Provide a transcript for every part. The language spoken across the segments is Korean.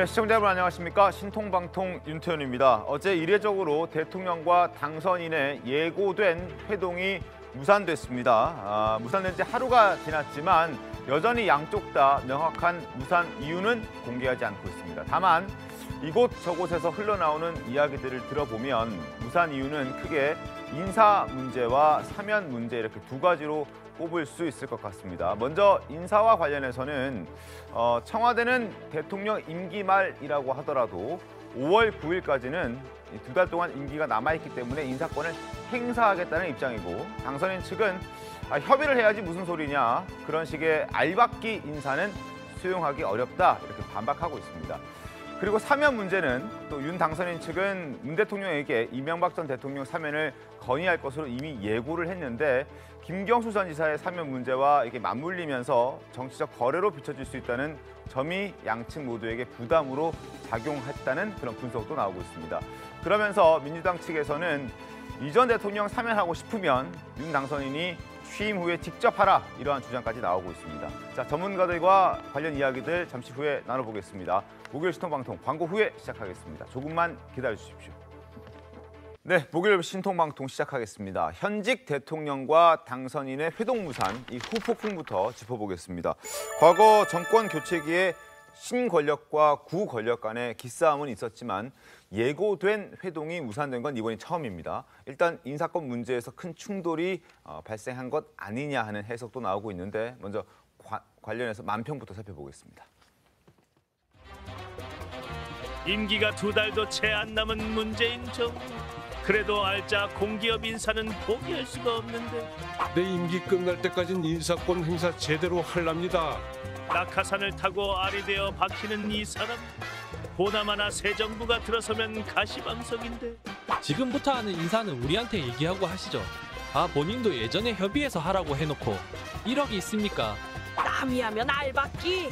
네, 시청자 여러분 안녕하십니까? 신통방통 윤태현입니다. 어제 이례적으로 대통령과 당선인의 예고된 회동이 무산됐습니다. 무산된 지 하루가 지났지만 여전히 양쪽 다 명확한 무산 이유는 공개하지 않고 있습니다. 다만 이곳저곳에서 흘러나오는 이야기들을 들어보면 무산 이유는 크게 인사 문제와 사면 문제 이렇게 두 가지로 꼽을 수 있을 것 같습니다. 먼저 인사와 관련해서는 청와대는 대통령 임기 말이라고 하더라도 5월 9일까지는 두 달 동안 임기가 남아있기 때문에 인사권을 행사하겠다는 입장이고, 당선인 측은 협의를 해야지 무슨 소리냐, 그런 식의 알박기 인사는 수용하기 어렵다 이렇게 반박하고 있습니다. 그리고 사면 문제는 또 윤 당선인 측은 문 대통령에게 이명박 전 대통령 사면을 건의할 것으로 이미 예고를 했는데, 김경수 전 지사의 사면 문제와 이게 맞물리면서 정치적 거래로 비춰질 수 있다는 점이 양측 모두에게 부담으로 작용했다는 그런 분석도 나오고 있습니다. 그러면서 민주당 측에서는 이전 대통령 사면하고 싶으면 윤 당선인이 취임 후에 직접 하라, 이러한 주장까지 나오고 있습니다. 자, 전문가들과 관련 이야기들 잠시 후에 나눠보겠습니다. 목요일 신통방통 광고 후에 시작하겠습니다. 조금만 기다려주십시오. 네, 목요일 신통방통 시작하겠습니다. 현직 대통령과 당선인의 회동무산, 이 후폭풍부터 짚어보겠습니다. 과거 정권 교체기에 신권력과 구권력 간의 기싸움은 있었지만 예고된 회동이 무산된 건 이번이 처음입니다. 일단 인사권 문제에서 큰 충돌이 발생한 것 아니냐 하는 해석도 나오고 있는데, 먼저 관련해서 만평부터 살펴보겠습니다. 임기가 2달도 채 안 남은 문재인 정부. 그래도 알짜 공기업 인사는 포기할 수가 없는데. 내 임기 끝날 때까지는 인사권 행사 제대로 하랍니다. 낙하산을 타고 알이 되어 박히는 이 사람. 보나마나 새 정부가 들어서면 가시방석인데. 지금부터 하는 인사는 우리한테 얘기하고 하시죠. 본인도 예전에 협의해서 하라고 해놓고 1억이 있습니까? 남이 하면 알박기,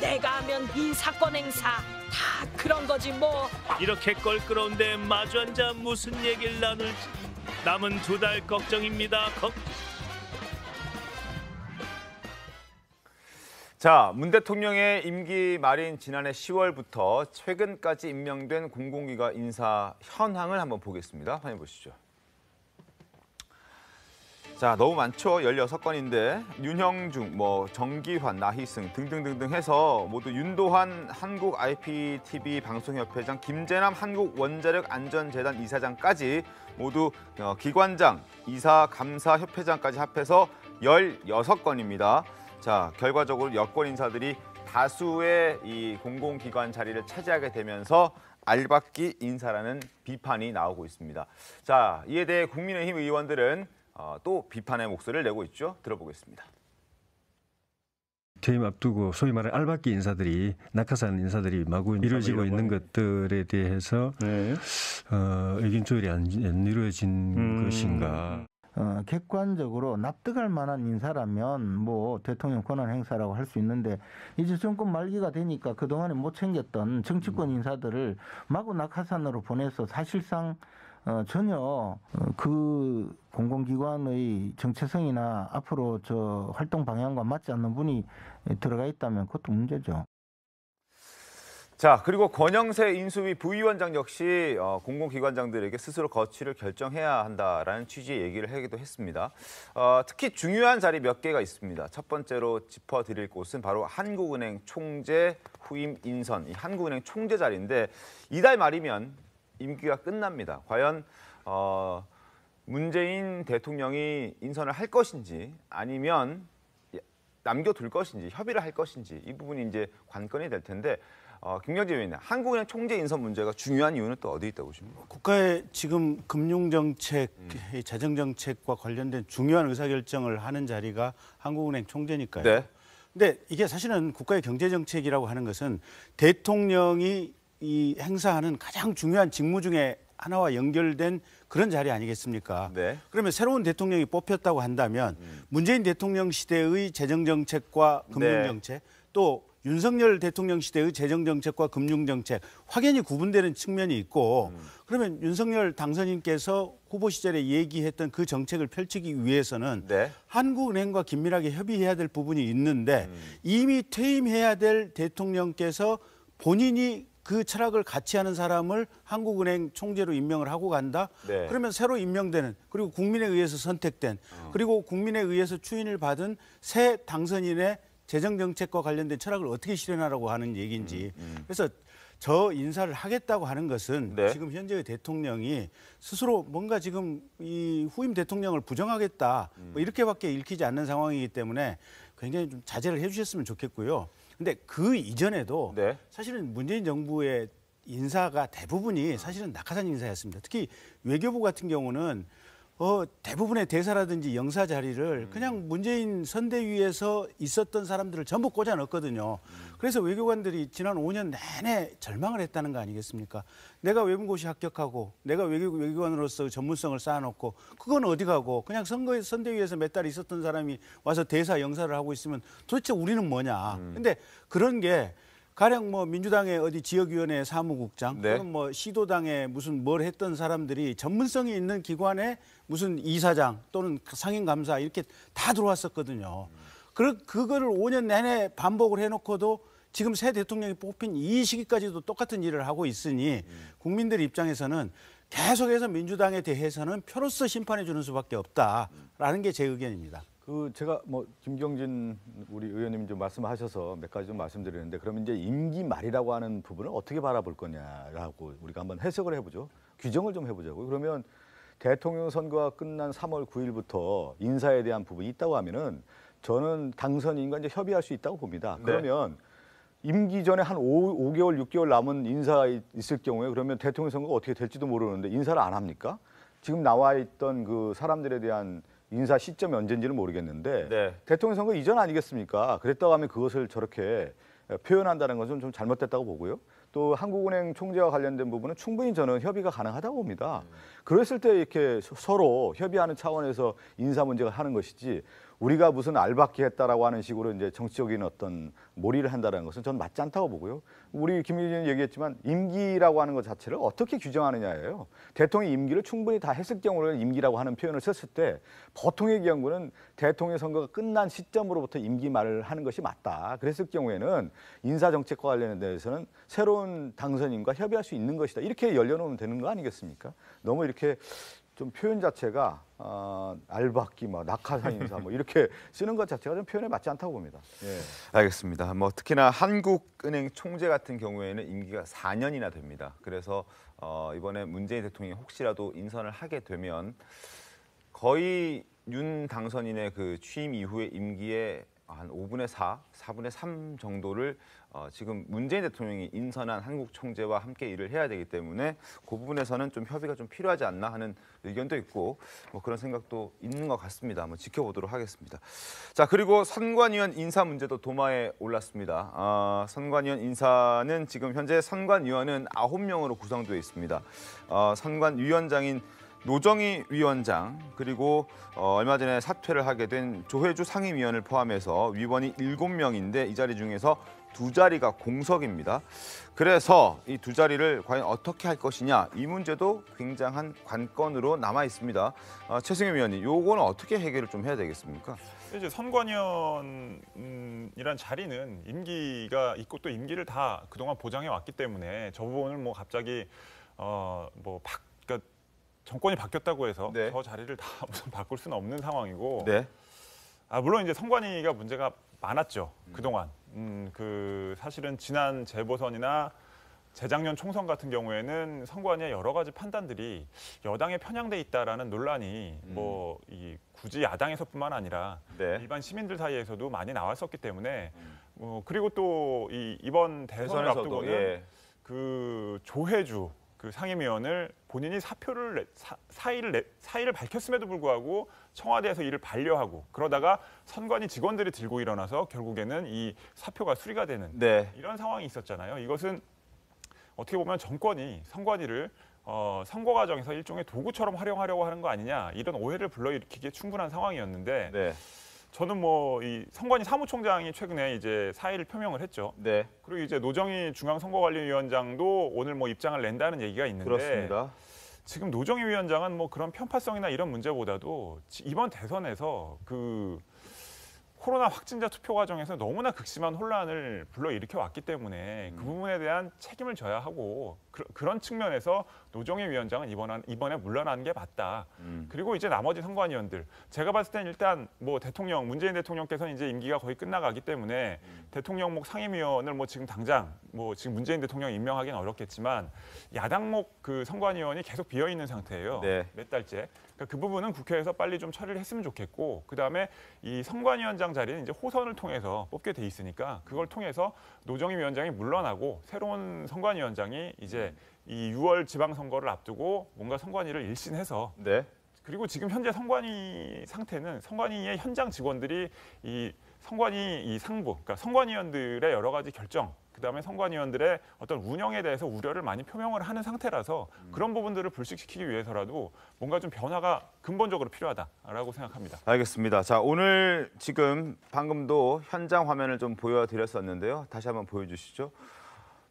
내가 하면 인사권 행사, 다 그런 거지 뭐. 이렇게 껄끄러운데 마주 앉아 무슨 얘기를 나눌지. 남은 2달 걱정입니다. 자, 문 대통령의 임기 말인 지난해 10월부터 최근까지 임명된 공공기관 인사 현황을 한번 보겠습니다. 확인해 보시죠. 자, 너무 많죠? 16건인데 윤형중, 정기환, 나희승 등등등등 해서 모두 윤도환 한국 IPTV 방송협회장, 김재남 한국원자력안전재단 이사장까지 모두 기관장, 이사, 감사, 협회장까지 합해서 16건입니다. 자, 결과적으로 여권 인사들이 다수의 이 공공기관 자리를 차지하게 되면서 알박기 인사라는 비판이 나오고 있습니다. 자, 이에 대해 국민의힘 의원들은 또 비판의 목소리를 내고 있죠. 들어보겠습니다. 퇴임 앞두고 소위 말하는 알박기 인사들이, 낙하산 인사들이 마구 이루어지고 있는 것들에 대해서 의견 조율이 안 이루어진 것인가. 객관적으로 납득할 만한 인사라면 뭐 대통령 권한 행사라고 할 수 있는데, 이제 정권 말기가 되니까 그동안에 못 챙겼던 정치권 인사들을 마구 낙하산으로 보내서 사실상 전혀 그 공공기관의 정체성이나 앞으로 저 활동 방향과 맞지 않는 분이 들어가 있다면 그것도 문제죠. 자, 그리고 권영세 인수위 부위원장 역시 공공기관장들에게 스스로 거취를 결정해야 한다라는 취지의 얘기를 하기도 했습니다. 특히 중요한 자리 몇 개가 있습니다. 첫 번째로 짚어드릴 곳은 바로 한국은행 총재 후임 인선, 이 한국은행 총재 자리인데 이달 말이면 임기가 끝납니다. 과연 문재인 대통령이 인선을 할 것인지 아니면 남겨둘 것인지 협의를 할 것인지, 이 부분이 이제 관건이 될 텐데, 김경재 의원님, 한국은행 총재 인선 문제가 중요한 이유는 또 어디 있다고 보십니까? 국가의 지금 금융정책, 재정정책과 관련된 중요한 의사결정을 하는 자리가 한국은행 총재니까요. 네. 근데 이게 사실은 국가의 경제정책이라고 하는 것은 대통령이 이 행사하는 가장 중요한 직무 중에 하나와 연결된 그런 자리 아니겠습니까? 네. 그러면 새로운 대통령이 뽑혔다고 한다면 문재인 대통령 시대의 재정정책과 금융정책, 또 윤석열 대통령 시대의 재정정책과 금융정책 확연히 구분되는 측면이 있고, 그러면 윤석열 당선인께서 후보 시절에 얘기했던 그 정책을 펼치기 위해서는 한국은행과 긴밀하게 협의해야 될 부분이 있는데, 이미 퇴임해야 될 대통령께서 본인이 그 철학을 같이 하는 사람을 한국은행 총재로 임명을 하고 간다. 네. 그러면 새로 임명되는 그리고 국민에 의해서 선택된 그리고 국민에 의해서 추인을 받은 새 당선인의 재정 정책과 관련된 철학을 어떻게 실현하라고 하는 얘기인지. 그래서 저 인사를 하겠다고 하는 것은 네. 지금 현재의 대통령이 스스로 뭔가 지금 이 후임 대통령을 부정하겠다 뭐 이렇게밖에 읽히지 않는 상황이기 때문에 굉장히 좀 자제를 해주셨으면 좋겠고요. 근데 그 이전에도 네. 사실은 문재인 정부의 인사가 대부분이 사실은 낙하산 인사였습니다. 특히 외교부 같은 경우는 대부분의 대사라든지 영사 자리를 그냥 문재인 선대위에서 있었던 사람들을 전부 꽂아 넣었거든요. 그래서 외교관들이 지난 5년 내내 절망을 했다는 거 아니겠습니까? 내가 외국고시 합격하고 내가 외교관으로서 전문성을 쌓아놓고 그건 어디 가고 그냥 선대위에서 몇 달 있었던 사람이 와서 대사 영사를 하고 있으면 도대체 우리는 뭐냐. 근데 그런 게 가령 뭐 민주당의 어디 지역위원회 사무국장 네. 또는 뭐 시도당에 무슨 뭘 했던 사람들이 전문성이 있는 기관에 무슨 이사장 또는 상임감사 이렇게 다 들어왔었거든요. 그거를 5년 내내 반복을 해놓고도 지금 새 대통령이 뽑힌 이 시기까지도 똑같은 일을 하고 있으니 국민들 입장에서는 계속해서 민주당에 대해서는 표로서 심판해 주는 수밖에 없다라는 게 제 의견입니다. 제가 뭐 김경진 우리 의원님 좀 말씀하셔서 몇 가지 좀 말씀드리는데 그러면 이제 임기 말이라고 하는 부분을 어떻게 바라볼 거냐라고 우리가 한번 해석을 해보죠. 규정을 좀 해보자고요. 그러면 대통령 선거가 끝난 3월 9일부터 인사에 대한 부분이 있다고 하면은 저는 당선인과 이제 협의할 수 있다고 봅니다. 그러면 임기 전에 한 5개월, 6개월 남은 인사가 있을 경우에 그러면 대통령 선거가 어떻게 될지도 모르는데 인사를 안 합니까? 지금 나와 있던 그 사람들에 대한 인사 시점이 언제인지는 모르겠는데 네. 대통령 선거 이전 아니겠습니까? 그랬다고 하면 그것을 저렇게 표현한다는 것은 좀 잘못됐다고 보고요. 또 한국은행 총재와 관련된 부분은 충분히 저는 협의가 가능하다고 봅니다. 그랬을 때 이렇게 서로 협의하는 차원에서 인사 문제가 하는 것이지 우리가 무슨 알박기 했다라고 하는 식으로 이제 정치적인 어떤 몰이를 한다는 것은 저는 맞지 않다고 보고요. 우리 김 의원님 얘기했지만 임기라고 하는 것 자체를 어떻게 규정하느냐예요. 대통령 임기를 충분히 다 했을 경우를 임기라고 하는 표현을 썼을 때 보통의 경우는 대통령 선거가 끝난 시점으로부터 임기 말을 하는 것이 맞다. 그랬을 경우에는 인사 정책과 관련돼서는 새로운 당선인과 협의할 수 있는 것이다. 이렇게 열려놓으면 되는 거 아니겠습니까? 너무 이렇게 좀 표현 자체가 알박기, 낙하산 인사 이렇게 쓰는 것 자체가 좀 표현에 맞지 않다고 봅니다. 예. 알겠습니다. 뭐 특히나 한국은행 총재 같은 경우에는 임기가 4년이나 됩니다. 그래서 이번에 문재인 대통령이 혹시라도 인선을 하게 되면 거의 윤 당선인의 그 취임 이후의 임기의 한 5분의 4, 4분의 3 정도를 지금 문재인 대통령이 인선한 한국 총재와 함께 일을 해야 되기 때문에 그 부분에서는 좀 협의가 좀 필요하지 않나 하는 의견도 있고 뭐 그런 생각도 있는 것 같습니다. 한번 지켜보도록 하겠습니다. 자, 그리고 선관위원 인사 문제도 도마에 올랐습니다. 선관위원 인사는 지금 현재 선관위원은 9명으로 구성되어 있습니다. 선관위원장인 노정희 위원장 그리고 얼마 전에 사퇴를 하게 된 조혜주 상임위원을 포함해서 위원이 7명인데 이 자리 중에서 2자리가 공석입니다. 그래서 이 2자리를 과연 어떻게 할 것이냐 이 문제도 굉장한 관건으로 남아 있습니다. 최승현 위원님, 요거는 어떻게 해결을 좀 해야 되겠습니까? 이제 선관위원이란 자리는 임기가 있고 또 임기를 다 그동안 보장해 왔기 때문에 저 부분을 뭐 갑자기 그러니까 정권이 바뀌었다고 해서 네. 저 자리를 다 우선 바꿀 수는 없는 상황이고 네. 물론 이제 선관위가 문제가 많았죠. 그동안. 사실은 지난 재보선이나 재작년 총선 같은 경우에는 선관위의 여러 가지 판단들이 여당에 편향돼 있다라는 논란이 굳이 야당에서뿐만 아니라 네. 일반 시민들 사이에서도 많이 나왔었기 때문에 그리고 또 이번 대선을 앞두고는 그 조혜주 그 상임위원을 본인이 사의를 밝혔음에도 불구하고 청와대에서 이를 반려하고 그러다가 선관위 직원들이 들고 일어나서 결국에는 이 사표가 수리가 되는 이런 상황이 있었잖아요. 이것은 어떻게 보면 정권이 선관위를 선거 과정에서 일종의 도구처럼 활용하려고 하는 거 아니냐 이런 오해를 불러일으키기에 충분한 상황이었는데 저는 이 선관위 사무총장이 최근에 이제 사의를 표명을 했죠. 네. 그리고 이제 노정희 중앙선거관리위원장도 오늘 입장을 낸다는 얘기가 있는데 그렇습니다. 지금 노정희 위원장은 그런 편파성이나 이런 문제보다도 이번 대선에서 코로나 확진자 투표 과정에서 너무나 극심한 혼란을 불러일으켜 왔기 때문에 그 부분에 대한 책임을 져야 하고 그런 측면에서 노정희 위원장은 이번에 물러나는 게 맞다. 그리고 이제 나머지 선관위원들 제가 봤을 땐 일단 뭐 문재인 대통령께서는 이제 임기가 거의 끝나가기 때문에 대통령목 상임위원을 뭐 지금 당장 뭐 지금 문재인 대통령 임명하기는 어렵겠지만 야당목 그 선관위원이 계속 비어 있는 상태예요. 네. 몇 달째. 그러니까 그 부분은 국회에서 빨리 좀 처리를 했으면 좋겠고 그다음에 이 선관위원장 자리는 이제 호선을 통해서 뽑게 돼 있으니까 그걸 통해서 노정희 위원장이 물러나고 새로운 선관위원장이 이제 이 6월 지방선거를 앞두고 뭔가 선관위를 일신해서 네. 그리고 지금 현재 선관위 상태는 선관위의 현장 직원들이 이 선관위 이 상부, 그러니까 선관위원들의 여러 가지 결정, 그다음에 선관위원들의 어떤 운영에 대해서 우려를 많이 표명을 하는 상태라서 그런 부분들을 불식시키기 위해서라도 뭔가 좀 변화가 근본적으로 필요하다라고 생각합니다. 알겠습니다. 자, 오늘 지금 방금도 현장 화면을 좀 보여드렸었는데요. 다시 한번 보여주시죠.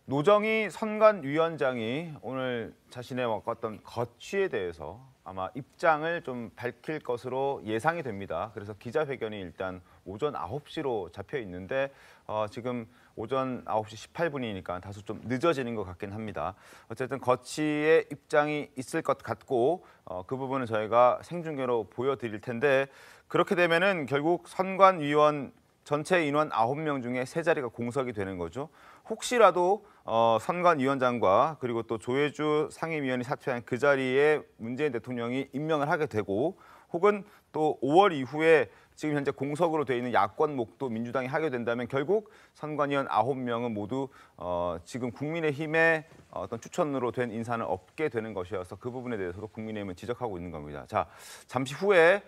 노정희 선관위원장이 오늘 자신의 어떤 거취에 대해서 아마 입장을 좀 밝힐 것으로 예상이 됩니다. 그래서 기자회견이 일단 오전 9시로 잡혀 있는데 지금 오전 9시 18분이니까 다소 좀 늦어지는 것 같긴 합니다. 어쨌든 거취의 입장이 있을 것 같고 그 부분은 저희가 생중계로 보여드릴 텐데 그렇게 되면은 결국 선관위원 전체 인원 9명 중에 3자리가 공석이 되는 거죠. 혹시라도 선관위원장과 그리고 또 조혜주 상임위원이 사퇴한 그 자리에 문재인 대통령이 임명을 하게 되고 혹은 또 5월 이후에 지금 현재 공석으로 돼 있는 야권목도 민주당이 하게 된다면 결국 선관위원 9명은 모두 지금 국민의힘의 어떤 추천으로 된 인사는 없게 되는 것이어서 그 부분에 대해서도 국민의힘은 지적하고 있는 겁니다. 자, 잠시 후에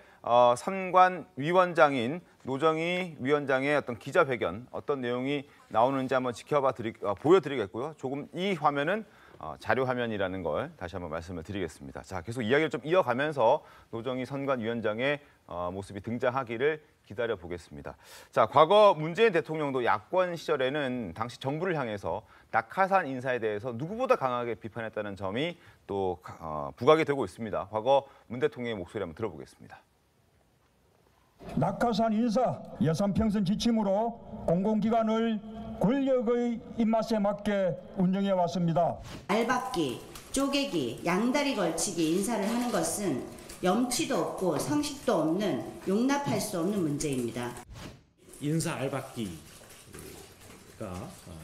선관위원장인 노정희 위원장의 어떤 기자회견 어떤 내용이 나오는지 한번 보여드리겠고요. 조금 이 화면은 자료 화면이라는 걸 다시 한번 말씀을 드리겠습니다. 자, 계속 이야기를 좀 이어가면서 노정희 선관위원장의 모습이 등장하기를 기다려 보겠습니다. 자, 과거 문재인 대통령도 야권 시절에는 당시 정부를 향해서 낙하산 인사에 대해서 누구보다 강하게 비판했다는 점이 또 부각이 되고 있습니다. 과거 문 대통령의 목소리 한번 들어보겠습니다. 낙하산 인사 예산 평선 지침으로 공공기관을 권력의 입맛에 맞게 운영해 왔습니다. 알박기, 쪼개기, 양다리 걸치기 인사를 하는 것은 염치도 없고 상식도 없는 용납할 수 없는 문제입니다. 인사 알박기가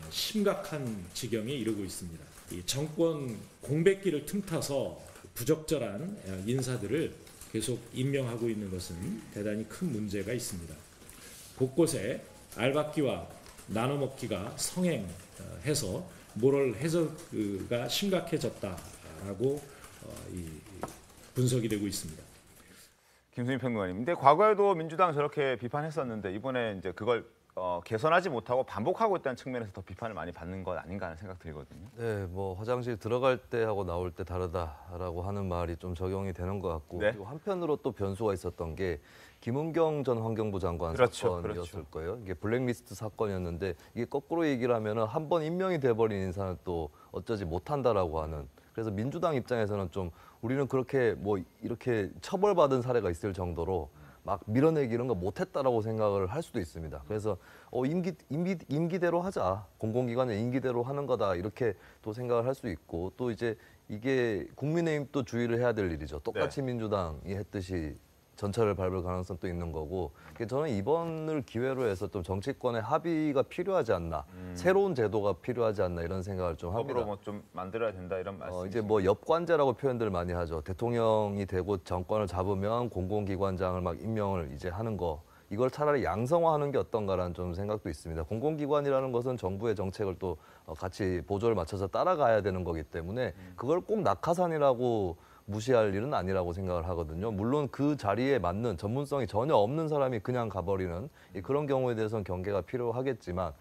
심각한 지경에 이르고 있습니다. 이 정권 공백기를 틈타서 부적절한 인사들을 계속 임명하고 있는 것은 대단히 큰 문제가 있습니다. 곳곳에 알박기와 나눠먹기가 성행해서 모럴 해저가 심각해졌다라고 분석이 되고 있습니다. 김수민 평론가님, 근데 과거에도 민주당 저렇게 비판했었는데 이번에 이제 그걸 개선하지 못하고 반복하고 있다는 측면에서 더 비판을 많이 받는 것 아닌가 하는 생각 들거든요. 네, 뭐 화장실 들어갈 때하고 나올 때 다르다라고 하는 말이 좀 적용이 되는 것 같고 네. 그리고 한편으로 또 변수가 있었던 게 김은경 전 환경부 장관 사건이었을 거예요. 이게 블랙리스트 사건이었는데 이게 거꾸로 얘기를 하면은 한 번 임명이 돼버린 인사는 또 어쩌지 못한다라고 하는. 그래서 민주당 입장에서는 좀 우리는 그렇게 뭐 이렇게 처벌받은 사례가 있을 정도로 막 밀어내기 이런 거 못했다라고 생각을 할 수도 있습니다. 그래서 임기대로 하자, 공공기관의 임기대로 하는 거다 이렇게 또 생각을 할 수 있고 또 이제 이게 국민의힘도 주의를 해야 될 일이죠. 똑같이 네. 민주당이 했듯이 전철을 밟을 가능성도 있는 거고 저는 이번을 기회로 해서 좀 정치권의 합의가 필요하지 않나 새로운 제도가 필요하지 않나 이런 생각을 좀 합니다. 법으로 뭐 좀 만들어야 된다 이런 말씀이시죠? 이제 뭐 엽관제라고 표현들을 많이 하죠. 대통령이 되고 정권을 잡으면 공공기관장을 막 임명을 이제 하는 거 이걸 차라리 양성화하는 게 어떤가라는 좀 생각도 있습니다. 공공기관이라는 것은 정부의 정책을 또 같이 보조를 맞춰서 따라가야 되는 거기 때문에 그걸 꼭 낙하산이라고 무시할 일은 아니라고 생각을 하거든요. 물론 그 자리에 맞는 전문성이 전혀 없는 사람이 그냥 가버리는 그런 경우에 대해서는 경계가 필요하겠지만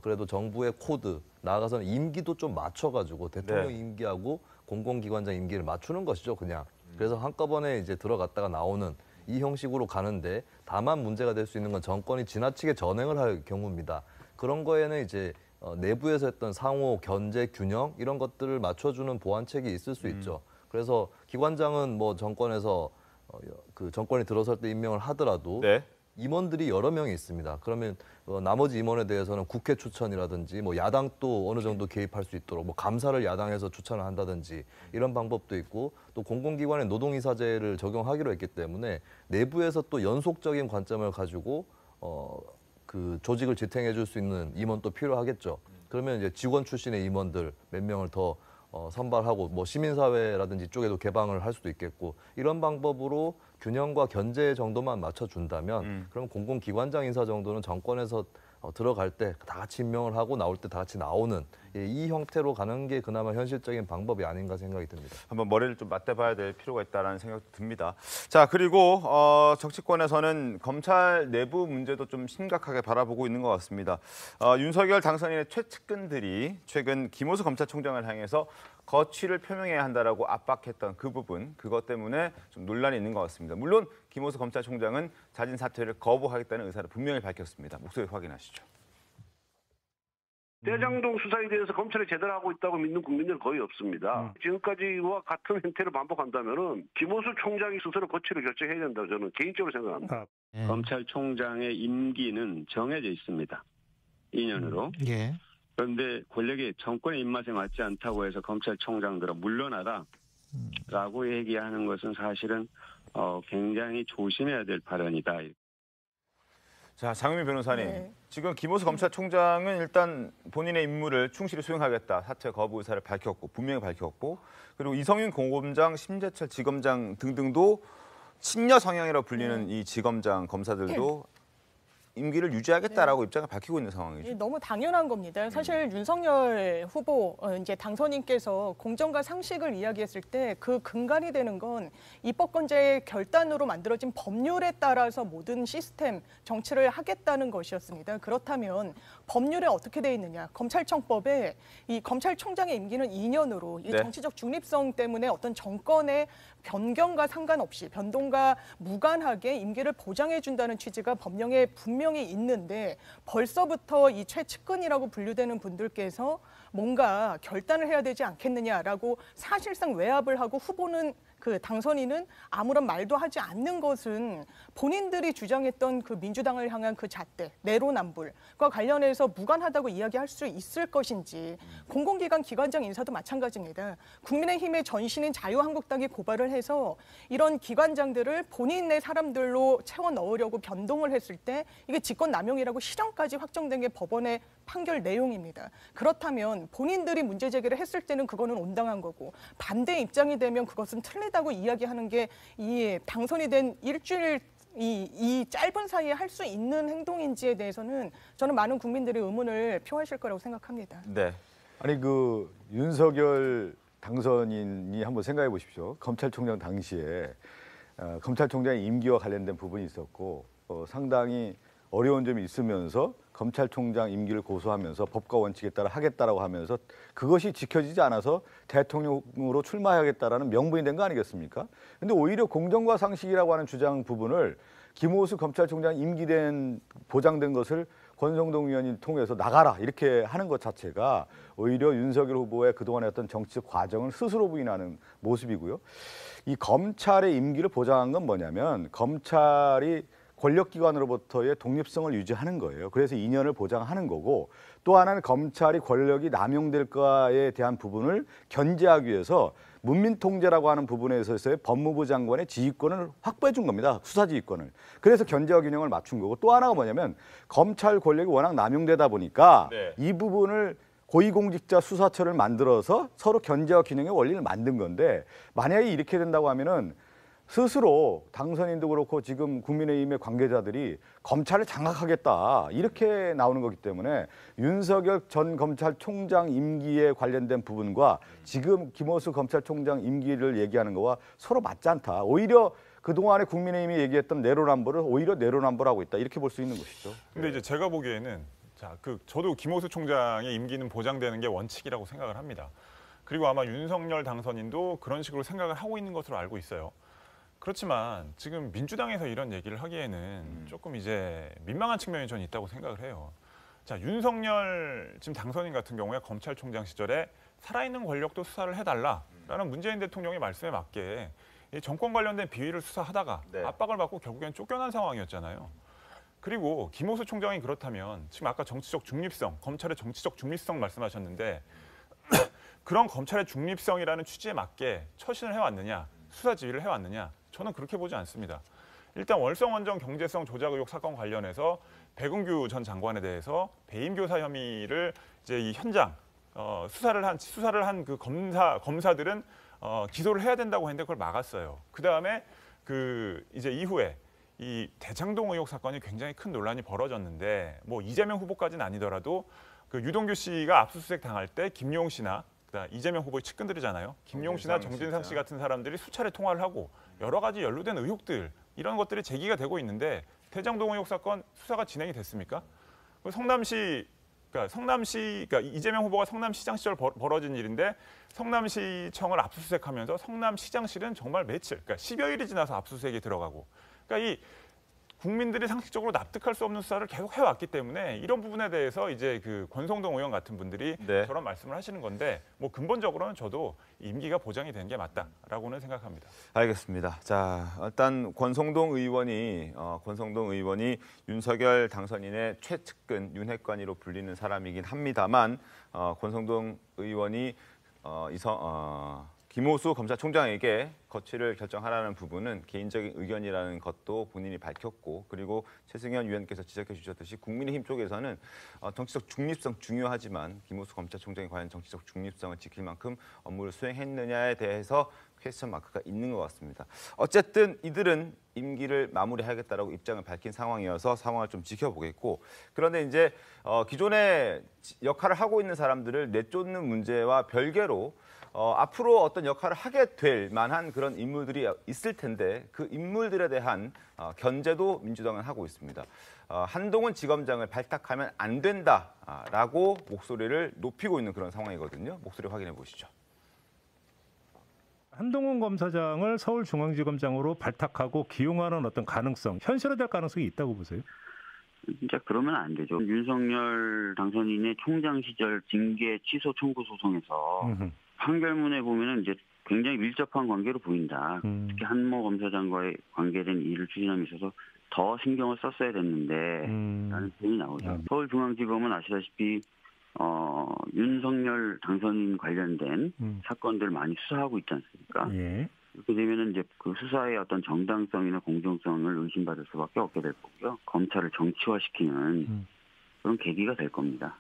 그래도 정부의 코드, 나아가서는 임기도 좀 맞춰가지고 대통령 네. 임기하고 공공기관장 임기를 맞추는 것이죠, 그냥. 그래서 한꺼번에 이제 들어갔다가 나오는 이 형식으로 가는데 다만 문제가 될 수 있는 건 정권이 지나치게 전횡을 할 경우입니다. 그런 거에는 이제 내부에서 했던 상호 견제 균형 이런 것들을 맞춰주는 보완책이 있을 수 있죠. 그래서 기관장은 뭐 정권에서 그 정권이 들어설 때 임명을 하더라도 네. 임원들이 여러 명이 있습니다. 그러면 나머지 임원에 대해서는 국회 추천이라든지 뭐 야당도 어느 정도 개입할 수 있도록 뭐 감사를 야당에서 추천을 한다든지 이런 방법도 있고 또 공공기관의 노동이사제를 적용하기로 했기 때문에 내부에서 또 연속적인 관점을 가지고 그 조직을 지탱해 줄 수 있는 임원도 필요하겠죠. 그러면 이제 직원 출신의 임원들 몇 명을 더 선발하고 뭐 시민사회라든지 이쪽에도 개방을 할 수도 있겠고 이런 방법으로 균형과 견제 정도만 맞춰준다면 그럼 공공기관장 인사 정도는 정권에서 들어갈 때 다 같이 임명을 하고 나올 때 다 같이 나오는 이 형태로 가는 게 그나마 현실적인 방법이 아닌가 생각이 듭니다. 한번 머리를 좀 맞대봐야 될 필요가 있다는 생각도 듭니다. 자, 그리고 정치권에서는 검찰 내부 문제도 좀 심각하게 바라보고 있는 것 같습니다. 윤석열 당선인의 최측근들이 최근 김호수 검찰총장을 향해서 거취를 표명해야 한다라고 압박했던 그 부분, 그것 때문에 좀 논란이 있는 것 같습니다. 물론 김호수 검찰총장은 자진 사퇴를 거부하겠다는 의사를 분명히 밝혔습니다. 목소리 확인하시죠. 대장동 수사에 대해서 검찰이 제대로 하고 있다고 믿는 국민들은 거의 없습니다. 지금까지와 같은 형태를 반복한다면은 김호수 총장이 스스로 거취를 결정해야 된다고 저는 개인적으로 생각합니다. 검찰총장의 임기는 정해져 있습니다. 2년으로. 예. 그런데 권력이 정권의 입맛에 맞지 않다고 해서 검찰총장들은 물러나라라고 얘기하는 것은 사실은 굉장히 조심해야 될 발언이다. 자, 장윤미 변호사님. 지금 김호수 검찰총장은 일단 본인의 임무를 충실히 수행하겠다. 사퇴 거부 의사를 밝혔고 분명히 밝혔고 그리고 이성윤 공검장, 심재철 지검장 등등도 친여 성향이라고 불리는 이 지검장 검사들도 임기를 유지하겠다라고 입장을 밝히고 있는 상황이죠. 너무 당연한 겁니다. 사실 윤석열 후보 이제 당선인께서 공정과 상식을 이야기했을 때 그 근간이 되는 건 입법권자의 결단으로 만들어진 법률에 따라서 모든 시스템 정치를 하겠다는 것이었습니다. 그렇다면 법률에 어떻게 돼 있느냐? 검찰청법에 이 검찰총장의 임기는 2년으로 이 정치적 중립성 때문에 어떤 정권의 변경과 상관없이 변동과 무관하게 임기를 보장해 준다는 취지가 법령에 분명히 있는데 벌써부터 이 최측근이라고 분류되는 분들께서 뭔가 결단을 해야 되지 않겠느냐라고 사실상 외압을 하고 후보는 그 당선인은 아무런 말도 하지 않는 것은 본인들이 주장했던 그 민주당을 향한 그 잣대, 내로남불과 관련해서 무관하다고 이야기할 수 있을 것인지 공공기관 기관장 인사도 마찬가지입니다. 국민의힘의 전신인 자유한국당이 고발을 해서 이런 기관장들을 본인의 사람들로 채워 넣으려고 변동을 했을 때 이게 직권남용이라고 실형까지 확정된 게 법원의 판결 내용입니다. 그렇다면 본인들이 문제 제기를 했을 때는 그거는 온당한 거고 반대 입장이 되면 그것은 틀리다고 이야기하는 게 이 당선이 된 일주일 이 짧은 사이에 할 수 있는 행동인지에 대해서는 저는 많은 국민들이 의문을 표하실 거라고 생각합니다. 네. 아니 그 윤석열 당선인이 한번 생각해 보십시오. 검찰총장 당시에 검찰총장의 임기와 관련된 부분이 있었고 상당히 어려운 점이 있으면서 검찰총장 임기를 고수하면서 법과 원칙에 따라 하겠다라고 하면서 그것이 지켜지지 않아서 대통령으로 출마하겠다라는 명분이 된 거 아니겠습니까? 근데 오히려 공정과 상식이라고 하는 주장 부분을 김호수 검찰총장 임기된 보장된 것을 권성동 의원이 통해서 나가라 이렇게 하는 것 자체가 오히려 윤석열 후보의 그동안의 어떤 정치적 과정을 스스로 부인하는 모습이고요. 이 검찰의 임기를 보장한 건 뭐냐면 검찰이 권력기관으로부터의 독립성을 유지하는 거예요. 그래서 2년을 보장하는 거고 또 하나는 검찰이 권력이 남용될까에 대한 부분을 견제하기 위해서 문민통제라고 하는 부분에 있어서의 법무부 장관의 지휘권을 확보해 준 겁니다. 수사지휘권을. 그래서 견제와 균형을 맞춘 거고 또 하나가 뭐냐면 검찰 권력이 워낙 남용되다 보니까 이 부분을 고위공직자 수사처를 만들어서 서로 견제와 균형의 원리를 만든 건데 만약에 이렇게 된다고 하면은 스스로 당선인도 그렇고 지금 국민의힘의 관계자들이 검찰을 장악하겠다 이렇게 나오는 거기 때문에 윤석열 전 검찰총장 임기에 관련된 부분과 지금 김호수 검찰총장 임기를 얘기하는 거와 서로 맞지 않다. 오히려 그동안에 국민의힘이 얘기했던 내로남불을 오히려 내로남불하고 있다. 이렇게 볼 수 있는 것이죠. 근데 이제 제가 보기에는 저도 김호수 총장의 임기는 보장되는 게 원칙이라고 생각을 합니다. 그리고 아마 윤석열 당선인도 그런 식으로 생각을 하고 있는 것으로 알고 있어요. 그렇지만 지금 민주당에서 이런 얘기를 하기에는 조금 이제 민망한 측면이 저는 있다고 생각을 해요. 자, 윤석열 지금 당선인 같은 경우에 검찰총장 시절에 살아있는 권력도 수사를 해달라라는 문재인 대통령의 말씀에 맞게 이 정권 관련된 비위를 수사하다가 압박을 받고 결국엔 쫓겨난 상황이었잖아요. 그리고 김호수 총장이 그렇다면 지금 아까 정치적 중립성, 검찰의 정치적 중립성 말씀하셨는데 그런 검찰의 중립성이라는 취지에 맞게 처신을 해왔느냐, 수사 지휘를 해왔느냐, 저는 그렇게 보지 않습니다. 일단 월성원전 경제성 조작 의혹 사건 관련해서 백운규 전 장관에 대해서 배임 교사 혐의를 이제 이 현장 수사를 한 그 검사들은 기소를 해야 된다고 했는데 그걸 막았어요. 그 다음에 이제 이후에 이 대장동 의혹 사건이 굉장히 큰 논란이 벌어졌는데 뭐 이재명 후보까지는 아니더라도 그 유동규 씨가 압수수색 당할 때 김용 씨나 그다음 이재명 후보의 측근들이잖아요. 김용 씨나 정진상 씨 같은 사람들이 수차례 통화를 하고 여러 가지 연루된 의혹들 이런 것들이 제기가 되고 있는데 대장동 의혹 사건 수사가 진행이 됐습니까? 그러니까 이재명 후보가 성남시장 시절 벌어진 일인데 성남시청을 압수수색하면서 성남시장실은 정말 며칠, 그러니까 10여일이 지나서 압수수색이 들어가고, 그러니까 이 국민들이 상식적으로 납득할 수 없는 수사를 계속 해왔기 때문에 이런 부분에 대해서 이제 그 권성동 의원 같은 분들이 저런 말씀을 하시는 건데 뭐 근본적으로는 저도 임기가 보장이 되는 게 맞다라고는 생각합니다. 알겠습니다. 자, 일단 권성동 의원이 윤석열 당선인의 최측근 윤핵관이로 불리는 사람이긴 합니다만 권성동 의원이 김호수 검찰총장에게 거취를 결정하라는 부분은 개인적인 의견이라는 것도 본인이 밝혔고, 그리고 최승현 위원께서 지적해 주셨듯이 국민의힘 쪽에서는 정치적 중립성 중요하지만 김호수 검찰총장이 과연 정치적 중립성을 지킬 만큼 업무를 수행했느냐에 대해서 퀘스천 마크가 있는 것 같습니다. 어쨌든 이들은 임기를 마무리하겠다라고 입장을 밝힌 상황이어서 상황을 좀 지켜보겠고, 그런데 이제 기존에 역할을 하고 있는 사람들을 내쫓는 문제와 별개로 앞으로 어떤 역할을 하게 될 만한 그런 인물들이 있을 텐데 그 인물들에 대한 견제도 민주당은 하고 있습니다. 한동훈 지검장을 발탁하면 안 된다라고 목소리를 높이고 있는 그런 상황이거든요. 목소리 확인해 보시죠. 한동훈 검사장을 서울중앙지검장으로 발탁하고 기용하는 어떤 가능성, 현실화될 가능성이 있다고 보세요? 진짜 그러면 안 되죠. 윤석열 당선인의 총장 시절 징계 취소 청구 소송에서 판결문에 보면은 이제 굉장히 밀접한 관계로 보인다. 특히 한모 검사장과의 관계된 일을 추진함에 있어서 더 신경을 썼어야 됐는데 라는 표현이 나오죠. 서울중앙지검은 아시다시피 윤석열 당선인 관련된 사건들 많이 수사하고 있지 않습니까? 예. 그렇게 되면은 이제 그 수사의 어떤 정당성이나 공정성을 의심받을 수밖에 없게 될 거고요. 검찰을 정치화시키는 그런 계기가 될 겁니다.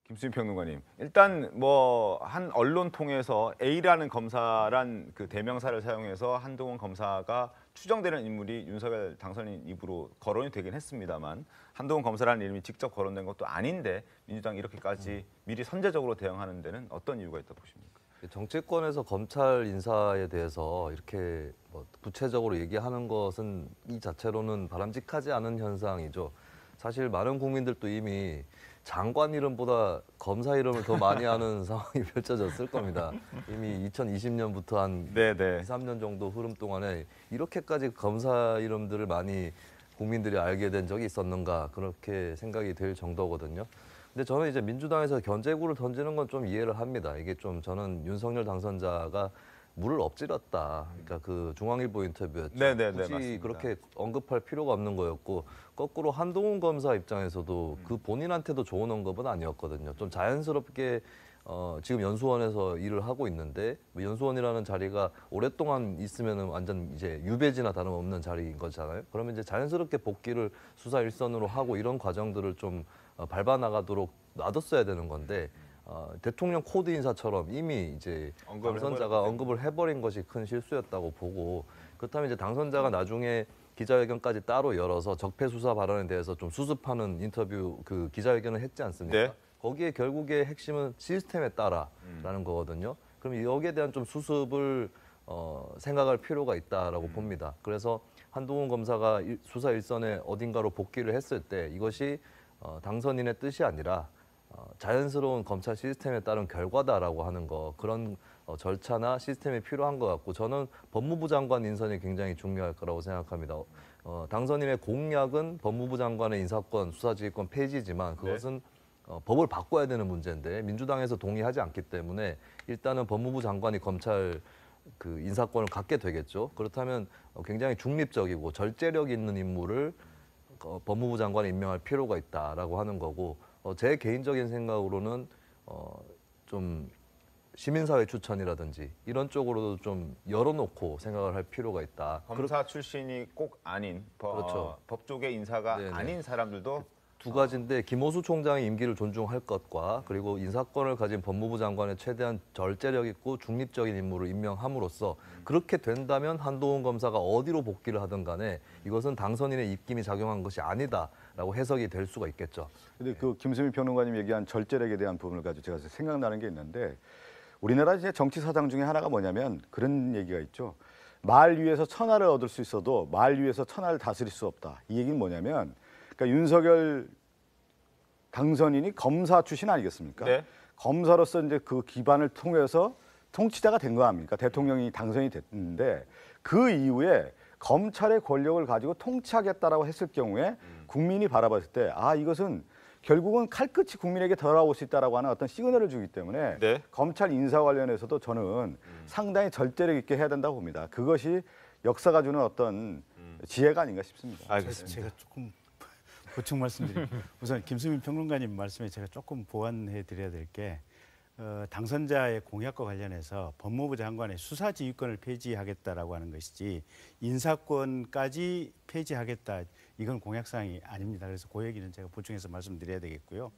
김수민 평론가님, 일단 뭐 한 언론 통해서 A라는 검사란 그 대명사를 사용해서 한동훈 검사가 추정되는 인물이 윤석열 당선인 입으로 거론이 되긴 했습니다만 한동훈 검사라는 이름이 직접 거론된 것도 아닌데 민주당이 이렇게까지 미리 선제적으로 대응하는 데는 어떤 이유가 있다고 보십니까? 정치권에서 검찰 인사에 대해서 이렇게 뭐 구체적으로 얘기하는 것은 이 자체로는 바람직하지 않은 현상이죠. 사실 많은 국민들도 이미 장관 이름보다 검사 이름을 더 많이 하는 상황이 펼쳐졌을 겁니다. 이미 2020년부터 한 2, 3년 정도 흐름 동안에 이렇게까지 검사 이름들을 많이 국민들이 알게 된 적이 있었는가 그렇게 생각이 될 정도거든요. 근데 저는 이제 민주당에서 견제구를 던지는 건 좀 이해를 합니다. 이게 좀 저는 윤석열 당선자가 물을 엎질렀다. 그러니까 그 중앙일보 인터뷰였죠. 굳이 맞습니다. 그렇게 언급할 필요가 없는 거였고 거꾸로 한동훈 검사 입장에서도 그 본인한테도 좋은 언급은 아니었거든요. 좀 자연스럽게 지금 연수원에서 일을 하고 있는데 연수원이라는 자리가 오랫동안 있으면 완전 이제 유배지나 다름없는 자리인 거잖아요. 그러면 이제 자연스럽게 복귀를 수사 일선으로 하고 이런 과정들을 좀 밟아 나가도록 놔뒀어야 되는 건데 대통령 코드 인사처럼 이미 이제 당선자가 언급을 해버린 것이 큰 실수였다고 보고, 그렇다면 이제 당선자가 나중에 기자회견까지 따로 열어서 적폐 수사 발언에 대해서 좀 수습하는 인터뷰 그 기자회견을 했지 않습니까? 거기에 결국에 핵심은 시스템에 따라라는 거거든요. 그럼 여기에 대한 좀 수습을 생각할 필요가 있다라고 봅니다. 그래서 한동훈 검사가 수사 일선에 어딘가로 복귀를 했을 때 이것이 당선인의 뜻이 아니라 자연스러운 검찰 시스템에 따른 결과다라고 하는 거, 그런 절차나 시스템이 필요한 것 같고, 저는 법무부 장관 인선이 굉장히 중요할 거라고 생각합니다. 당선인의 공약은 법무부 장관의 인사권, 수사지휘권 폐지지만 그것은 법을 바꿔야 되는 문제인데 민주당에서 동의하지 않기 때문에 일단은 법무부 장관이 검찰 그 인사권을 갖게 되겠죠. 그렇다면 굉장히 중립적이고 절제력 있는 인물을 법무부 장관을 임명할 필요가 있다라고 하는 거고 제 개인적인 생각으로는 좀 시민사회 추천이라든지 이런 쪽으로도 좀 열어놓고 생각을 할 필요가 있다. 검사 출신이 꼭 아닌 그렇죠. 법조계 인사가 네네. 아닌 사람들도 두 가지인데 김호수 총장의 임기를 존중할 것과 그리고 인사권을 가진 법무부 장관의 최대한 절제력 있고 중립적인 인물을 임명함으로써 그렇게 된다면 한동훈 검사가 어디로 복귀를 하든 간에 이것은 당선인의 입김이 작용한 것이 아니다라고 해석이 될 수가 있겠죠. 근데 그 김수민 평론가님 얘기한 절제력에 대한 부분을 가지고 제가 생각나는 게 있는데 우리나라 이제 정치 사상 중에 하나가 뭐냐면 그런 얘기가 있죠. 말 위에서 천하를 얻을 수 있어도 말 위에서 천하를 다스릴 수 없다. 이 얘기는 뭐냐면 그러니까 윤석열 당선인이 검사 출신 아니겠습니까? 네. 검사로서 이제 그 기반을 통해서 통치자가 된 거 아닙니까? 대통령이 당선이 됐는데 그 이후에 검찰의 권력을 가지고 통치하겠다라고 했을 경우에 국민이 바라봤을 때 아 이것은 결국은 칼끝이 국민에게 돌아올 수 있다라고 하는 어떤 시그널을 주기 때문에 네. 검찰 인사 관련해서도 저는 상당히 절제력 있게 해야 된다고 봅니다. 그것이 역사가 주는 어떤 지혜가 아닌가 싶습니다. 알겠습니다. 제가 조금 보충 말씀드리면 우선 김수민 평론가님 말씀에 제가 조금 보완해 드려야 될 게 당선자의 공약과 관련해서 법무부 장관의 수사지휘권을 폐지하겠다라고 하는 것이지 인사권까지 폐지하겠다 이건 공약사항이 아닙니다. 그래서 그 얘기는 제가 보충해서 말씀드려야 되겠고요.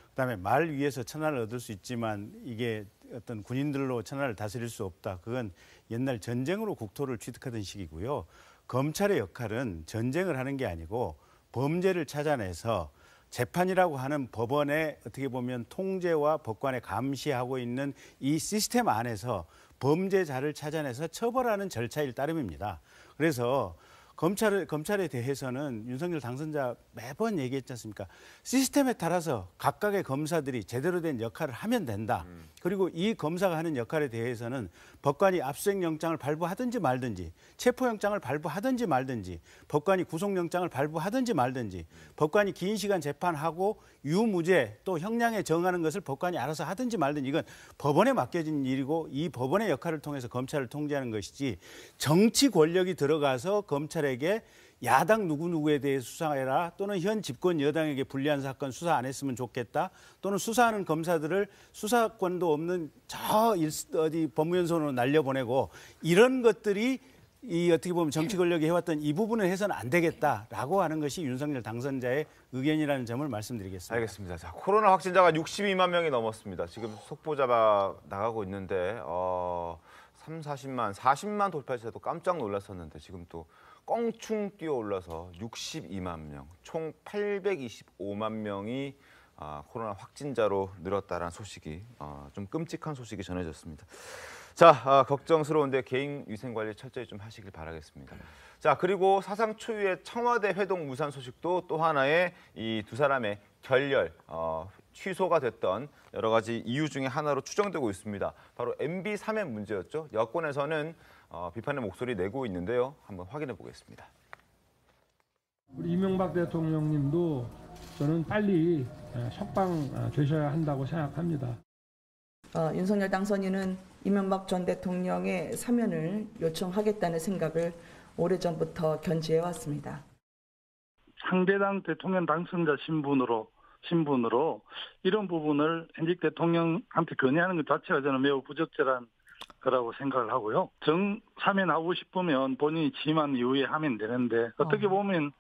그다음에 말 위에서 천하를 얻을 수 있지만 이게 어떤 군인들로 천하를 다스릴 수 없다. 그건 옛날 전쟁으로 국토를 취득하던 시기고요. 검찰의 역할은 전쟁을 하는 게 아니고 범죄를 찾아내서 재판이라고 하는 법원의 어떻게 보면 통제와 법관에 감시하고 있는 이 시스템 안에서 범죄자를 찾아내서 처벌하는 절차일 따름입니다. 그래서 검찰에 대해서는 윤석열 당선자 매번 얘기했지 않습니까? 시스템에 따라서 각각의 검사들이 제대로 된 역할을 하면 된다. 그리고 이 검사가 하는 역할에 대해서는 법관이 압수수색영장을 발부하든지 말든지 체포영장을 발부하든지 말든지 법관이 구속영장을 발부하든지 말든지 법관이 긴 시간 재판하고 유무죄 또 형량에 정하는 것을 법관이 알아서 하든지 말든지 이건 법원에 맡겨진 일이고 이 법원의 역할을 통해서 검찰을 통제하는 것이지 정치 권력이 들어가서 검찰에게 야당 누구누구에 대해 수사해라 또는 현 집권 여당에게 불리한 사건 수사 안 했으면 좋겠다 또는 수사하는 검사들을 수사권도 없는 저 어디 법무연수원으로 날려보내고 이런 것들이 이 어떻게 보면 정치 권력이 해왔던 이 부분을 해서는 안 되겠다라고 하는 것이 윤석열 당선자의 의견이라는 점을 말씀드리겠습니다. 알겠습니다. 자, 코로나 확진자가 62만 명이 넘었습니다. 지금 속보 잡아 나가고 있는데 40만 돌파해서도 깜짝 놀랐었는데 지금 또 껑충 뛰어올라서 62만 명, 총 825만 명이 코로나 확진자로 늘었다는 소식이 좀 끔찍한 소식이 전해졌습니다. 자, 걱정스러운데 개인 위생 관리 철저히 좀 하시길 바라겠습니다. 자, 그리고 사상 초유의 청와대 회동 무산 소식도 또 하나의 이 두 사람의 결렬, 취소가 됐던 여러 가지 이유 중에 하나로 추정되고 있습니다. 바로 MB 사면 문제였죠. 여권에서는 비판의 목소리 내고 있는데요. 한번 확인해 보겠습니다. 우리 이명박 대통령님도 저는 빨리 석방되셔야 한다고 생각합니다. 윤석열 당선인은 이명박 전 대통령의 사면을 요청하겠다는 생각을 오래전부터 견지해 왔습니다. 상대당 대통령 당선자 신분으로 이런 부분을 현직 대통령한테 건의하는 것 자체가 저는 매우 부적절한 거라고 생각을 하고요. 사면하고 싶으면 본인이 취임한 이후에 하면 되는데 어떻게 보면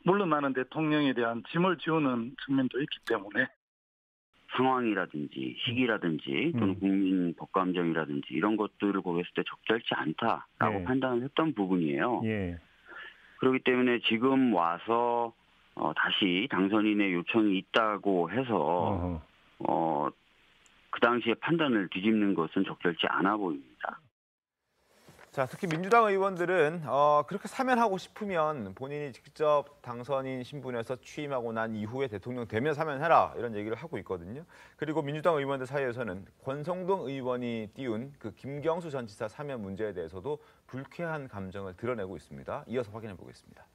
물러나는 대통령에 대한 짐을 지우는 측면도 있기 때문에 상황이라든지 시기라든지 또는 국민 법감정이라든지 이런 것들을 고려했을 때 적절치 않다라고 판단을 했던 부분이에요. 그렇기 때문에 지금 와서 다시 당선인의 요청이 있다고 해서 그 당시에 판단을 뒤집는 것은 적절치 않아 보입니다. 자, 특히 민주당 의원들은 그렇게 사면하고 싶으면 본인이 직접 당선인 신분에서 취임하고 난 이후에 대통령 되면 사면해라 이런 얘기를 하고 있거든요. 그리고 민주당 의원들 사이에서는 권성동 의원이 띄운 그 김경수 전 지사 사면 문제에 대해서도 불쾌한 감정을 드러내고 있습니다. 이어서 확인해 보겠습니다.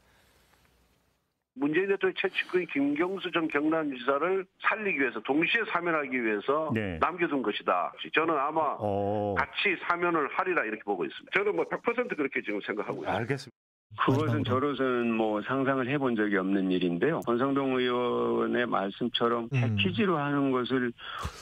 문재인 대통령 최측근 김경수 전 경남지사를 살리기 위해서 동시에 사면하기 위해서 남겨둔 것이다. 저는 아마 같이 사면을 하리라 이렇게 보고 있습니다. 저는 100% 그렇게 지금 생각하고 있습니다. 알겠습니다. 그것은 저로서는 뭐 상상을 해본 적이 없는 일인데요. 권성동 의원의 말씀처럼 패키지로 하는 것을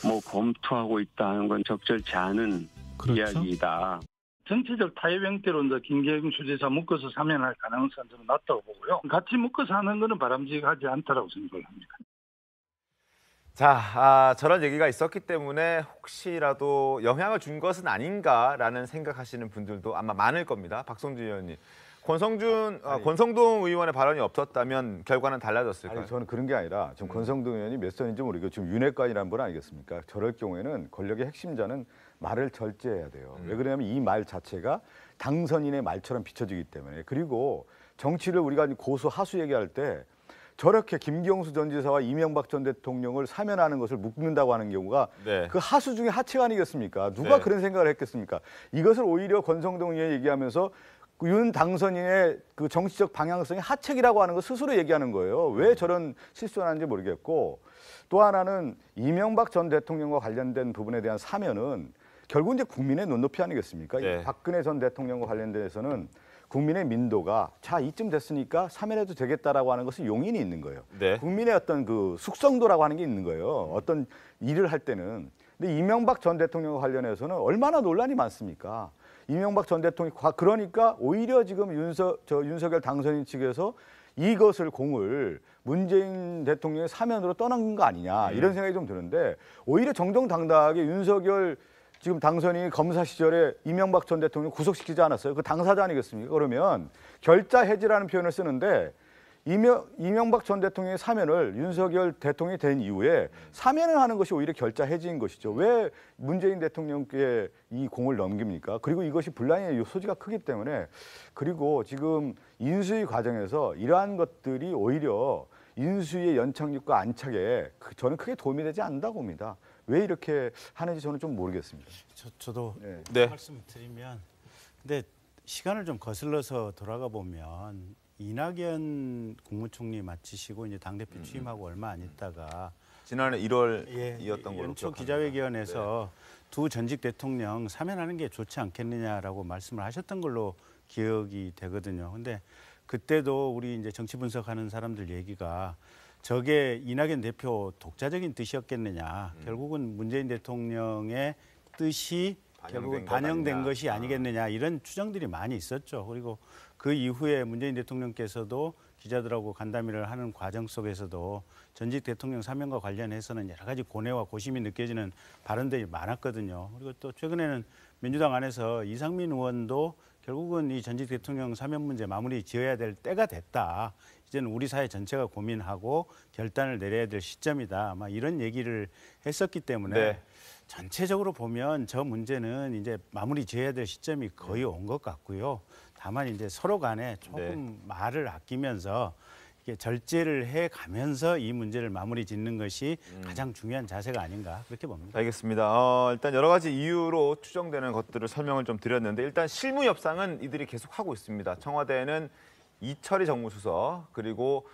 뭐 검토하고 있다는 건 적절치 않은 이야기이다. 정치적 타협 형태로 이제 김경수 주지사 묶어서 사면할 가능성은 좀 낮다고 보고요. 같이 묶어서 하는 것은 바람직하지 않다라고 생각을 합니다. 자, 저런 얘기가 있었기 때문에 혹시라도 영향을 준 것은 아닌가라는 생각하시는 분들도 아마 많을 겁니다. 박성준 의원님. 권성동 의원의 발언이 없었다면 결과는 달라졌을까요? 아니, 저는 그런 게 아니라 지금 권성동 의원이 몇 선인지 모르겠고 지금 윤핵관이라는 분 아니겠습니까? 저럴 경우에는 권력의 핵심자는 말을 절제해야 돼요. 왜 그러냐면 이 말 자체가 당선인의 말처럼 비춰지기 때문에. 그리고 정치를 우리가 고수 하수 얘기할 때 저렇게 김경수 전 지사와 이명박 전 대통령을 사면하는 것을 묶는다고 하는 경우가 그 하수 중에 하체가 아니겠습니까? 누가 그런 생각을 했겠습니까? 이것을 오히려 권성동 의원이 얘기하면서 윤 당선인의 그 정치적 방향성이 하책이라고 하는 거 스스로 얘기하는 거예요. 왜 저런 실수를 하는지 모르겠고, 또 하나는 이명박 전 대통령과 관련된 부분에 대한 사면은 결국 이제 국민의 눈높이 아니겠습니까? 이 박근혜 전 대통령과 관련돼서는 국민의 민도가 자 이쯤 됐으니까 사면해도 되겠다라고 하는 것은 용인이 있는 거예요. 국민의 어떤 그 숙성도라고 하는 게 있는 거예요. 어떤 일을 할 때는. 근데 이명박 전 대통령과 관련해서는 얼마나 논란이 많습니까? 이명박 전 대통령이 그러니까 오히려 지금 윤석열 당선인 측에서 이것을 공을 문재인 대통령의 사면으로 떠난 거 아니냐 이런 생각이 좀 드는데, 오히려 정정당당하게 윤석열 지금 당선인이 검사 시절에 이명박 전 대통령 구속시키지 않았어요? 그 당사자 아니겠습니까? 그러면 결자 해지라는 표현을 쓰는데 이명박 전 대통령의 사면을 윤석열 대통령이 된 이후에 사면을 하는 것이 오히려 결자 해지인 것이죠. 왜 문재인 대통령께 이 공을 넘깁니까? 그리고 이것이 분란의 소지가 크기 때문에, 그리고 지금 인수위 과정에서 이러한 것들이 오히려 인수위의 연착륙과 안착에 저는 크게 도움이 되지 않는다고 봅니다. 왜 이렇게 하는지 저는 좀 모르겠습니다. 저도 말씀을 드리면, 근데 시간을 좀 거슬러서 돌아가 보면 이낙연 국무총리 마치시고 이제 당대표 취임하고 얼마 안 있다가 지난해 1월이었던 걸로 연초 기자회견에서 두 전직 대통령 사면하는 게 좋지 않겠느냐라고 말씀을 하셨던 걸로 기억이 되거든요. 근데 그때도 우리 이제 정치 분석하는 사람들 얘기가 저게 이낙연 대표 독자적인 뜻이었겠느냐. 결국은 문재인 대통령의 뜻이 결국은 반영된 것이 아니겠느냐, 이런 추정들이 많이 있었죠. 그리고 그 이후에 문재인 대통령께서도 기자들하고 간담회를 하는 과정 속에서도 전직 대통령 사면과 관련해서는 여러 가지 고뇌와 고심이 느껴지는 발언들이 많았거든요. 그리고 또 최근에는 민주당 안에서 이상민 의원도 결국은 이 전직 대통령 사면 문제 마무리 지어야 될 때가 됐다. 이제는 우리 사회 전체가 고민하고 결단을 내려야 될 시점이다. 아마 이런 얘기를 했었기 때문에 전체적으로 보면 저 문제는 이제 마무리 지어야 될 시점이 거의 온 것 같고요. 다만 이제 서로 간에 조금 말을 아끼면서 이게 절제를 해 가면서 이 문제를 마무리 짓는 것이 가장 중요한 자세가 아닌가 그렇게 봅니다. 알겠습니다. 일단 여러 가지 이유로 추정되는 것들을 설명을 좀 드렸는데, 일단 실무 협상은 이들이 계속 하고 있습니다. 청와대는 이철희 정무수석, 그리고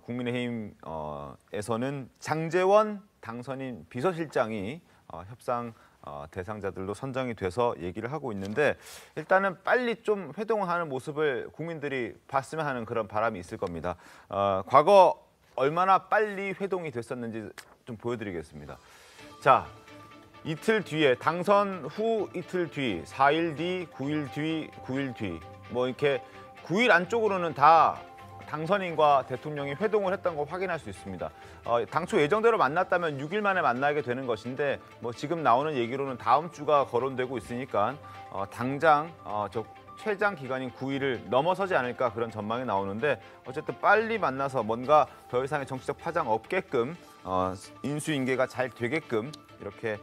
국민의힘에서는 장제원 당선인 비서실장이 협상 대상자들로 선정이 돼서 얘기를 하고 있는데, 일단은 빨리 좀 회동하는 모습을 국민들이 봤으면 하는 그런 바람이 있을 겁니다. 과거 얼마나 빨리 회동이 됐었는지 좀 보여드리겠습니다. 자, 이틀 뒤에 당선 후 이틀 뒤, 4일 뒤, 9일 뒤, 9일 뒤, 뭐 이렇게 9일 안쪽으로는 다 당선인과 대통령이 회동을 했던 거 확인할 수 있습니다. 당초 예정대로 만났다면 6일 만에 만나게 되는 것인데, 뭐 지금 나오는 얘기로는 다음 주가 거론되고 있으니까 당장 저 최장 기간인 9일을 넘어서지 않을까 그런 전망이 나오는데, 어쨌든 빨리 만나서 뭔가 더 이상의 정치적 파장 없게끔 인수인계가 잘 되게끔 이렇게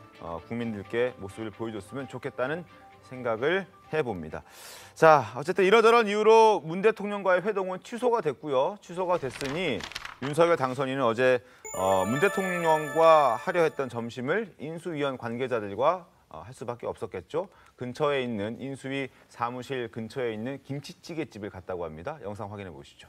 국민들께 모습을 보여줬으면 좋겠다는 생각을 해봅니다. 자, 어쨌든 이러저런 이유로 문 대통령과의 회동은 취소가 됐고요. 취소가 됐으니 윤석열 당선인은 어제 문 대통령과 하려 했던 점심을 인수위원 관계자들과 할 수밖에 없었겠죠. 근처에 있는 인수위 사무실 근처에 있는 김치찌개집을 갔다고 합니다. 영상 확인해 보시죠.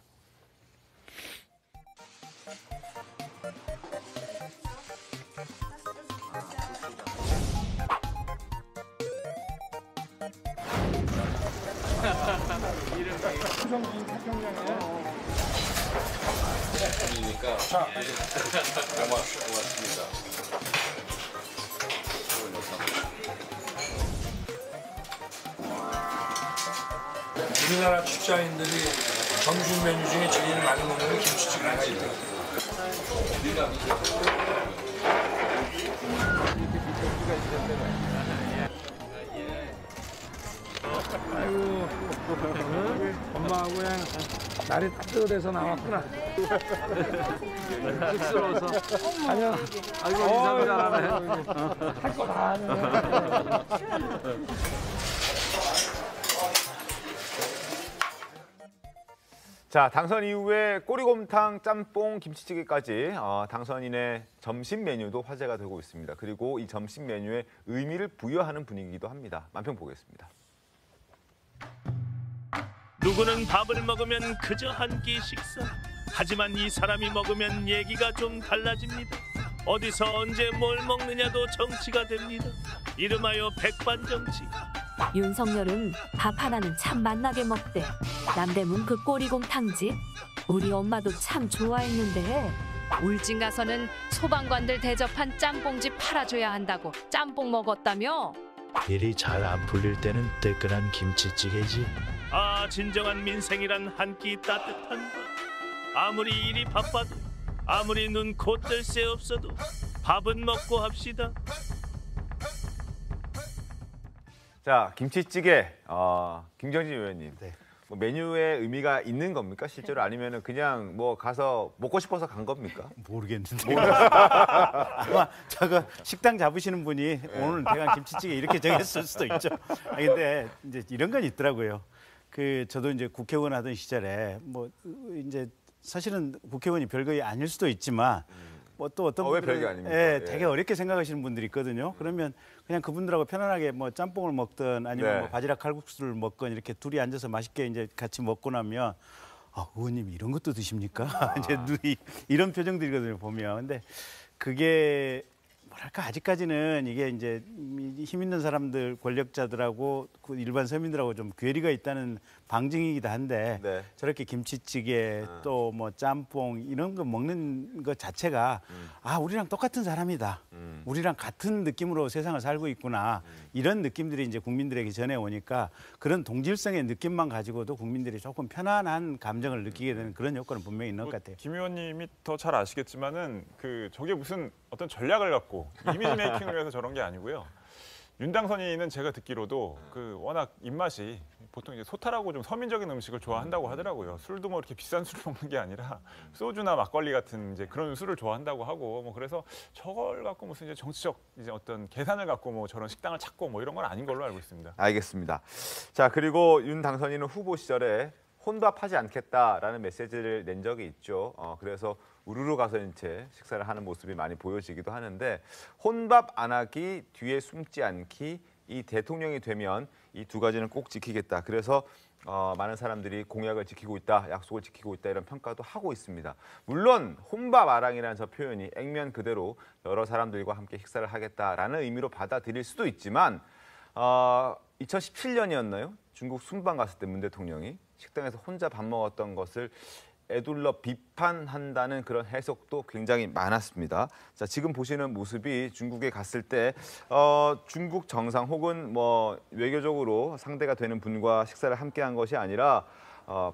자, 고맙습니다. 우리나라 직장인들이 점심 메뉴 중에 제일 많이 먹는 게 김치찌개가 있더라고요. 아이고, 엄마하고 그냥 날이 따뜻해서 나왔구나. 쑥스러워서. 안녕. 아이고, 인사도 잘하네. 할 거 다 하네. 자, 당선 이후에 꼬리곰탕, 짬뽕, 김치찌개까지 당선인의 점심 메뉴도 화제가 되고 있습니다. 그리고 이 점심 메뉴에 의미를 부여하는 분위기이기도 합니다. 만평 보겠습니다. 누구는 밥을 먹으면 그저 한 끼 식사. 하지만 이 사람이 먹으면 얘기가 좀 달라집니다. 어디서 언제 뭘 먹느냐도 정치가 됩니다. 이름하여 백반정치. 윤석열은 밥 하나는 참 맛나게 먹대. 남대문 그 꼬리곰탕집 우리 엄마도 참 좋아했는데. 울진 가서는 소방관들 대접한 짬뽕집 팔아줘야 한다고 짬뽕 먹었다며. 일이 잘 안 풀릴 때는 뜨끈한 김치찌개지. 아, 진정한 민생이란 한 끼 따뜻한 밥. 아무리 일이 바빠도 아무리 눈 코 뜰 새 없어도 밥은 먹고 합시다. 자, 김치찌개, 김정진 의원님. 뭐 메뉴에 의미가 있는 겁니까 실제로? 아니면은 그냥 뭐 가서 먹고 싶어서 간 겁니까? 모르겠는데. 아마 저거 식당 잡으시는 분이 오늘 대강 김치찌개 이렇게 정했을 수도 있죠. 근데 이제 이런 건 있더라고요. 저도 이제 국회의원 하던 시절에 뭐 이제 사실은 국회의원이 별거이 아닐 수도 있지만 뭐 또 어떤 왜 분들은 별게 아닙니까? 예, 예. 되게 어렵게 생각하시는 분들이 있거든요. 그러면 그냥 그분들하고 편안하게 뭐 짬뽕을 먹든 아니면 네. 뭐 바지락 칼국수를 먹건 이렇게 둘이 앉아서 맛있게 이제 같이 먹고 나면 의원님 이런 것도 드십니까? 이제 눈이 이런 표정들이거든요 보면. 근데 그게 뭐랄까 아직까지는 이게 이제 힘 있는 사람들 권력자들하고 그 일반 서민들하고 좀 괴리가 있다는 방증이기도 한데 네. 저렇게 김치찌개 또 뭐 짬뽕 이런 거 먹는 것 자체가 우리랑 똑같은 사람이다. 우리랑 같은 느낌으로 세상을 살고 있구나. 이런 느낌들이 이제 국민들에게 전해오니까 그런 동질성의 느낌만 가지고도 국민들이 조금 편안한 감정을 느끼게 되는 그런 효과는 분명히 있는 것 같아요. 김 의원님이 더 잘 아시겠지만은 저게 무슨 어떤 전략을 갖고 이미지 메이킹을 위해서 저런 게 아니고요. 윤 당선인은 제가 듣기로도 워낙 입맛이 보통 이제 소탈하고 좀 서민적인 음식을 좋아한다고 하더라고요. 술도 뭐 이렇게 비싼 술을 먹는 게 아니라 소주나 막걸리 같은 이제 그런 술을 좋아한다고 하고 뭐 그래서 저걸 갖고 무슨 이제 정치적 이제 어떤 계산을 갖고 뭐 저런 식당을 찾고 뭐 이런 건 아닌 걸로 알고 있습니다. 알겠습니다. 자, 그리고 윤 당선인은 후보 시절에 혼밥하지 않겠다라는 메시지를 낸 적이 있죠. 그래서 우르르 가서 이제 식사를 하는 모습이 많이 보여지기도 하는데 혼밥 안 하기, 뒤에 숨지 않기, 이 대통령이 되면 이 두 가지는 꼭 지키겠다. 그래서 많은 사람들이 공약을 지키고 있다, 약속을 지키고 있다 이런 평가도 하고 있습니다. 물론 혼밥아랑이라는 저 표현이 액면 그대로 여러 사람들과 함께 식사를 하겠다라는 의미로 받아들일 수도 있지만 2017년이었나요? 중국 순방 갔을 때 문 대통령이 식당에서 혼자 밥 먹었던 것을 에둘러 비판한다는 그런 해석도 굉장히 많았습니다. 자, 지금 보시는 모습이 중국에 갔을 때 중국 정상 혹은 뭐 외교적으로 상대가 되는 분과 식사를 함께한 것이 아니라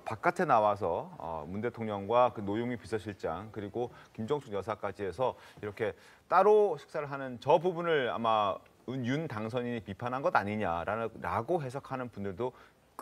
바깥에 나와서 문 대통령과 그 노영민 비서실장 그리고 김정숙 여사까지 해서 이렇게 따로 식사를 하는 저 부분을 아마 윤 당선인이 비판한 것 아니냐라고 해석하는 분들도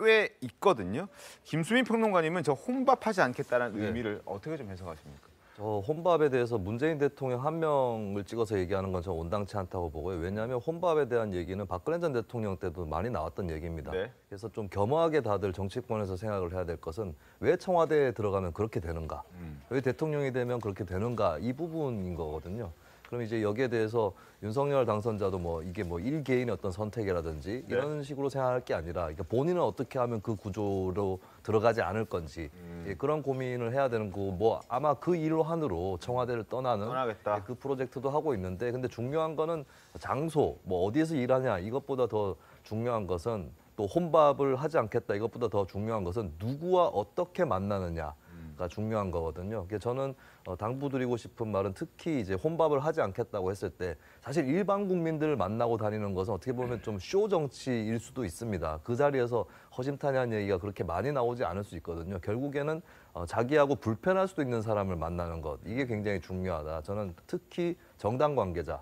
꽤 있거든요. 김수민 평론가님은 저 혼밥하지 않겠다는 의미를 어떻게 좀 해석하십니까? 저 혼밥에 대해서 문재인 대통령 한 명을 찍어서 얘기하는 건 저 온당치 않다고 보고요. 왜냐하면 혼밥에 대한 얘기는 박근혜 전 대통령 때도 많이 나왔던 얘기입니다. 네. 그래서 좀 겸허하게 다들 정치권에서 생각을 해야 될 것은 왜 청와대에 들어가면 그렇게 되는가? 왜 대통령이 되면 그렇게 되는가? 이 부분인 거거든요. 그럼 이제 여기에 대해서 윤석열 당선자도 뭐 이게 뭐 일개인의 어떤 선택이라든지 이런 식으로 생각할 게 아니라 그러니까 본인은 어떻게 하면 그 구조로 들어가지 않을 건지 예, 그런 고민을 해야 되는 거고 뭐 아마 그 일환으로 청와대를 떠나는 예, 그 프로젝트도 하고 있는데 근데 중요한 거는 장소 뭐 어디에서 일하냐 이것보다 더 중요한 것은 또 혼밥을 하지 않겠다 이것보다 더 중요한 것은 누구와 어떻게 만나느냐가 중요한 거거든요. 그래서 저는 당부드리고 싶은 말은 특히 이제 혼밥을 하지 않겠다고 했을 때 사실 일반 국민들을 만나고 다니는 것은 어떻게 보면 좀 쇼 정치일 수도 있습니다. 그 자리에서 허심탄회한 얘기가 그렇게 많이 나오지 않을 수 있거든요. 결국에는 자기하고 불편할 수도 있는 사람을 만나는 것 이게 굉장히 중요하다. 저는 특히 정당 관계자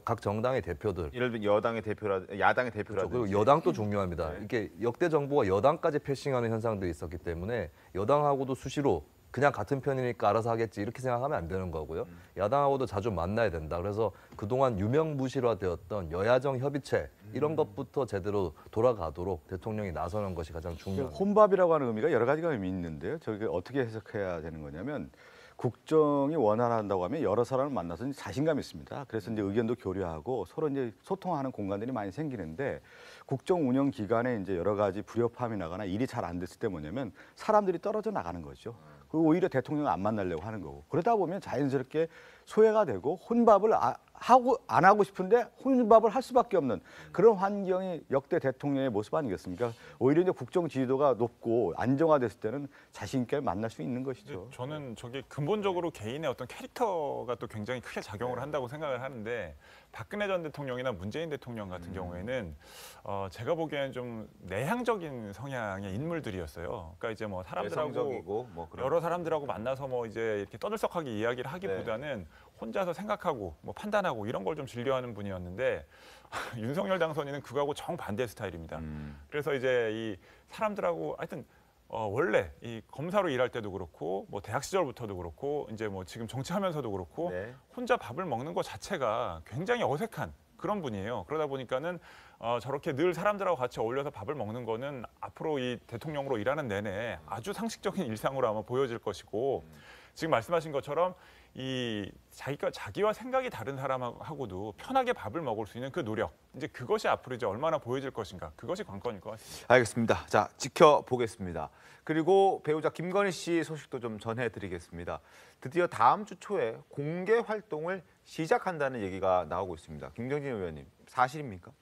각 정당의 대표들, 예를 들면 여당의 대표라, 야당의 대표라든지, 그렇죠. 그리고 여당도 중요합니다. 이게 역대 정부가 여당까지 패싱하는 현상들이 있었기 때문에 여당하고도 수시로 그냥 같은 편이니까 알아서 하겠지 이렇게 생각하면 안 되는 거고요. 야당하고도 자주 만나야 된다. 그래서 그동안 유명무실화되었던 여야정 협의체 이런 것부터 제대로 돌아가도록 대통령이 나서는 것이 가장 중요합니다. 혼밥이라고 하는 의미가 여러 가지가 의미 있는데요. 저게 어떻게 해석해야 되는 거냐면 국정이 원활한다고 하면 여러 사람을 만나서 자신감이 있습니다. 그래서 이제 의견도 교류하고 서로 이제 소통하는 공간들이 많이 생기는데 국정 운영 기간에 이제 여러 가지 불협화음이 나거나 일이 잘 안 됐을 때 뭐냐면 사람들이 떨어져 나가는 거죠. 그리고 오히려 대통령을 안 만나려고 하는 거고 그러다 보면 자연스럽게 소외가 되고 혼밥을 안 하고 싶은데 혼밥을 할 수밖에 없는 그런 환경이 역대 대통령의 모습 아니겠습니까? 오히려 이제 국정 지지도가 높고 안정화됐을 때는 자신 있게 만날 수 있는 것이죠. 저는 저게 근본적으로 개인의 어떤 캐릭터가 또 굉장히 크게 작용을 한다고 생각을 하는데 박근혜 전 대통령이나 문재인 대통령 같은 경우에는 제가 보기에는 좀 내향적인 성향의 인물들이었어요. 그러니까 이제 뭐 사람들하고 여러 사람들하고 만나서 뭐 이제 이렇게 떠들썩하게 이야기를 하기보다는 혼자서 생각하고 뭐 판단하고 이런 걸 좀 즐겨하는 분이었는데 윤석열 당선인은 그거하고 정반대 스타일입니다. 그래서 이제 이 사람들하고 하여튼 원래 이 검사로 일할 때도 그렇고 뭐 대학 시절부터도 그렇고 이제 뭐 지금 정치하면서도 그렇고 혼자 밥을 먹는 것 자체가 굉장히 어색한 그런 분이에요. 그러다 보니까는 저렇게 늘 사람들하고 같이 어울려서 밥을 먹는 거는 앞으로 이 대통령으로 일하는 내내 아주 상식적인 일상으로 아마 보여질 것이고 지금 말씀하신 것처럼 이 자기와 생각이 다른 사람하고도 편하게 밥을 먹을 수 있는 그 노력 이제 그것이 앞으로 이제 얼마나 보여질 것인가 그것이 관건일 것 같습니다. 알겠습니다. 자, 지켜보겠습니다. 그리고 배우자 김건희 씨 소식도 좀 전해드리겠습니다. 드디어 다음 주 초에 공개 활동을 시작한다는 얘기가 나오고 있습니다. 김경진 의원님, 사실입니까?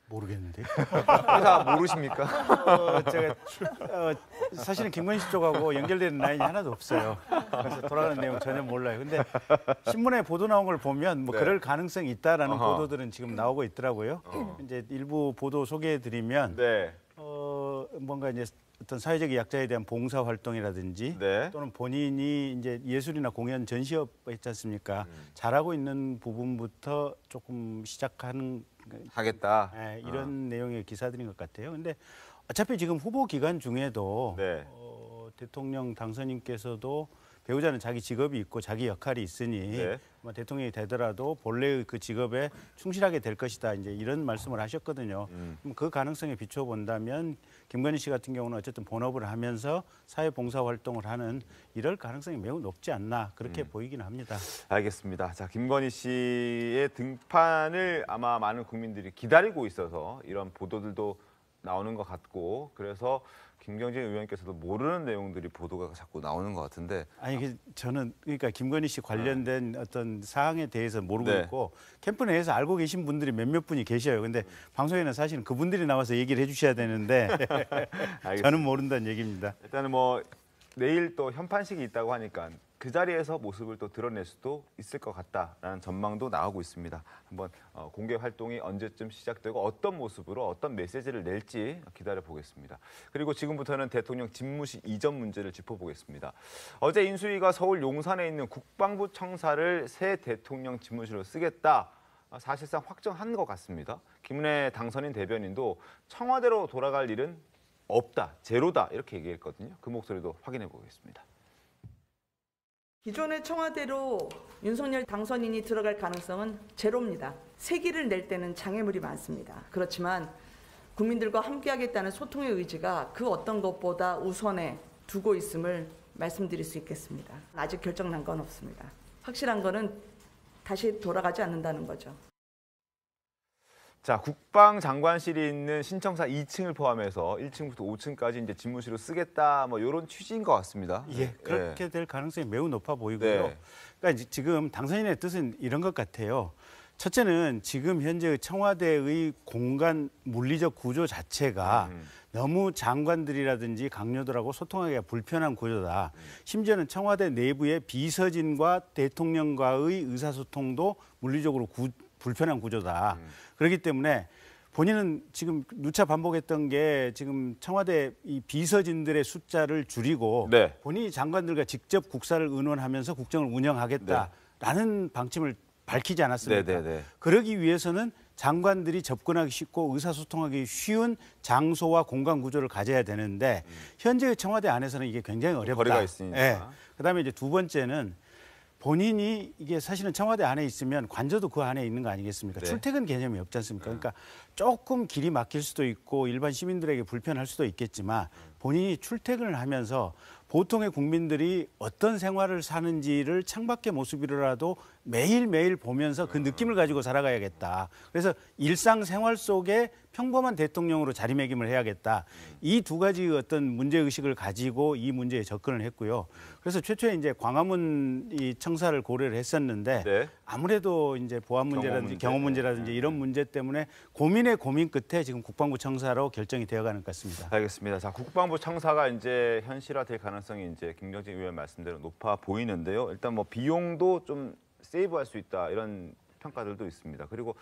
모르겠는데. 다 모르십니까? 제가 사실은 김건희 씨 쪽하고 연결되는 라인이 하나도 없어요. 그래서 돌아가는 내용 전혀 몰라요. 근데 신문에 보도 나온 걸 보면 뭐 그럴 가능성이 있다라는 보도들은 지금 나오고 있더라고요. 이제 일부 보도 소개해드리면 뭔가 이제 어떤 사회적 약자에 대한 봉사 활동이라든지 또는 본인이 이제 예술이나 공연 전시업 있지 않습니까? 잘하고 있는 부분부터 조금 시작하는 하겠다. 이런 내용의 기사들인 것 같아요. 근데 어차피 지금 후보 기간 중에도 대통령 당선인께서도 배우자는 자기 직업이 있고 자기 역할이 있으니 대통령이 되더라도 본래의 그 직업에 충실하게 될 것이다. 이제 이런 말씀을 하셨거든요. 그 가능성에 비춰 본다면 김건희 씨 같은 경우는 어쨌든 본업을 하면서 사회봉사 활동을 하는 이럴 가능성이 매우 높지 않나 그렇게 보이기는 합니다. 알겠습니다. 자, 김건희 씨의 등판을 아마 많은 국민들이 기다리고 있어서 이런 보도들도 나오는 것 같고 그래서 김경진 의원께서도 모르는 내용들이 보도가 자꾸 나오는 것 같은데 아니 저는 그러니까 김건희 씨 관련된 어떤 사항에 대해서 모르고 있고 캠프 내에서 알고 계신 분들이 몇몇 분이 계셔요. 근데 방송에는 사실은 그분들이 나와서 얘기를 해주셔야 되는데 저는 모른다는 얘기입니다. 일단은 뭐 내일 또 현판식이 있다고 하니까 그 자리에서 모습을 또 드러낼 수도 있을 것 같다라는 전망도 나오고 있습니다. 한번 공개 활동이 언제쯤 시작되고 어떤 모습으로 어떤 메시지를 낼지 기다려 보겠습니다. 그리고 지금부터는 대통령 집무실 이전 문제를 짚어보겠습니다. 어제 인수위가 서울 용산에 있는 국방부 청사를 새 대통령 집무실로 쓰겠다. 사실상 확정한 것 같습니다. 김은혜 당선인 대변인도 청와대로 돌아갈 일은 없다, 제로다 이렇게 얘기했거든요. 그 목소리도 확인해 보겠습니다. 기존의 청와대로 윤석열 당선인이 들어갈 가능성은 제로입니다. 세기를 낼 때는 장애물이 많습니다. 그렇지만 국민들과 함께하겠다는 소통의 의지가 그 어떤 것보다 우선에 두고 있음을 말씀드릴 수 있겠습니다. 아직 결정난 건 없습니다. 확실한 거는 다시 돌아가지 않는다는 거죠. 자, 국방장관실이 있는 신청사 2층을 포함해서 1층부터 5층까지 이제 집무실로 쓰겠다, 뭐 이런 취지인 것 같습니다. 예, 그렇게 될 가능성이 매우 높아 보이고요. 그러니까 지금 당선인의 뜻은 이런 것 같아요. 첫째는 지금 현재 청와대의 공간 물리적 구조 자체가 너무 장관들이라든지 강요들하고 소통하기가 불편한 구조다. 심지어는 청와대 내부의 비서진과 대통령과의 의사소통도 물리적으로 불편한 구조다. 그렇기 때문에 본인은 지금 누차 반복했던 게 지금 청와대 이 비서진들의 숫자를 줄이고 네. 본인이 장관들과 직접 국사를 의논하면서 국정을 운영하겠다라는 방침을 밝히지 않았습니까? 그러기 위해서는 장관들이 접근하기 쉽고 의사소통하기 쉬운 장소와 공간 구조를 가져야 되는데 현재의 청와대 안에서는 이게 굉장히 어렵다. 거리가 있으니까. 네. 그다음에 이제 두 번째는 본인이 이게 사실은 청와대 안에 있으면 관저도 그 안에 있는 거 아니겠습니까? 네. 출퇴근 개념이 없지 않습니까? 그러니까 조금 길이 막힐 수도 있고 일반 시민들에게 불편할 수도 있겠지만 본인이 출퇴근을 하면서 보통의 국민들이 어떤 생활을 사는지를 창밖의 모습이라도 매일매일 보면서 그 느낌을 가지고 살아가야겠다. 그래서 일상생활 속에 평범한 대통령으로 자리매김을 해야겠다. 이 두 가지 어떤 문제의식을 가지고 이 문제에 접근을 했고요. 그래서 최초에 이제 광화문 이 청사를 고려를 했었는데 네. 아무래도 이제 보안 문제라든지 경호 문제라든지 이런 문제 때문에 고민의 고민 끝에 지금 국방부 청사로 결정이 되어가는 것 같습니다. 알겠습니다. 자, 국방부 청사가 이제 현실화될 가능성이 이제 김경진 의원 말씀대로 높아 보이는데요. 일단 뭐 비용도 좀 세이브할 수 있다 이런 평가들도 있습니다. 그리고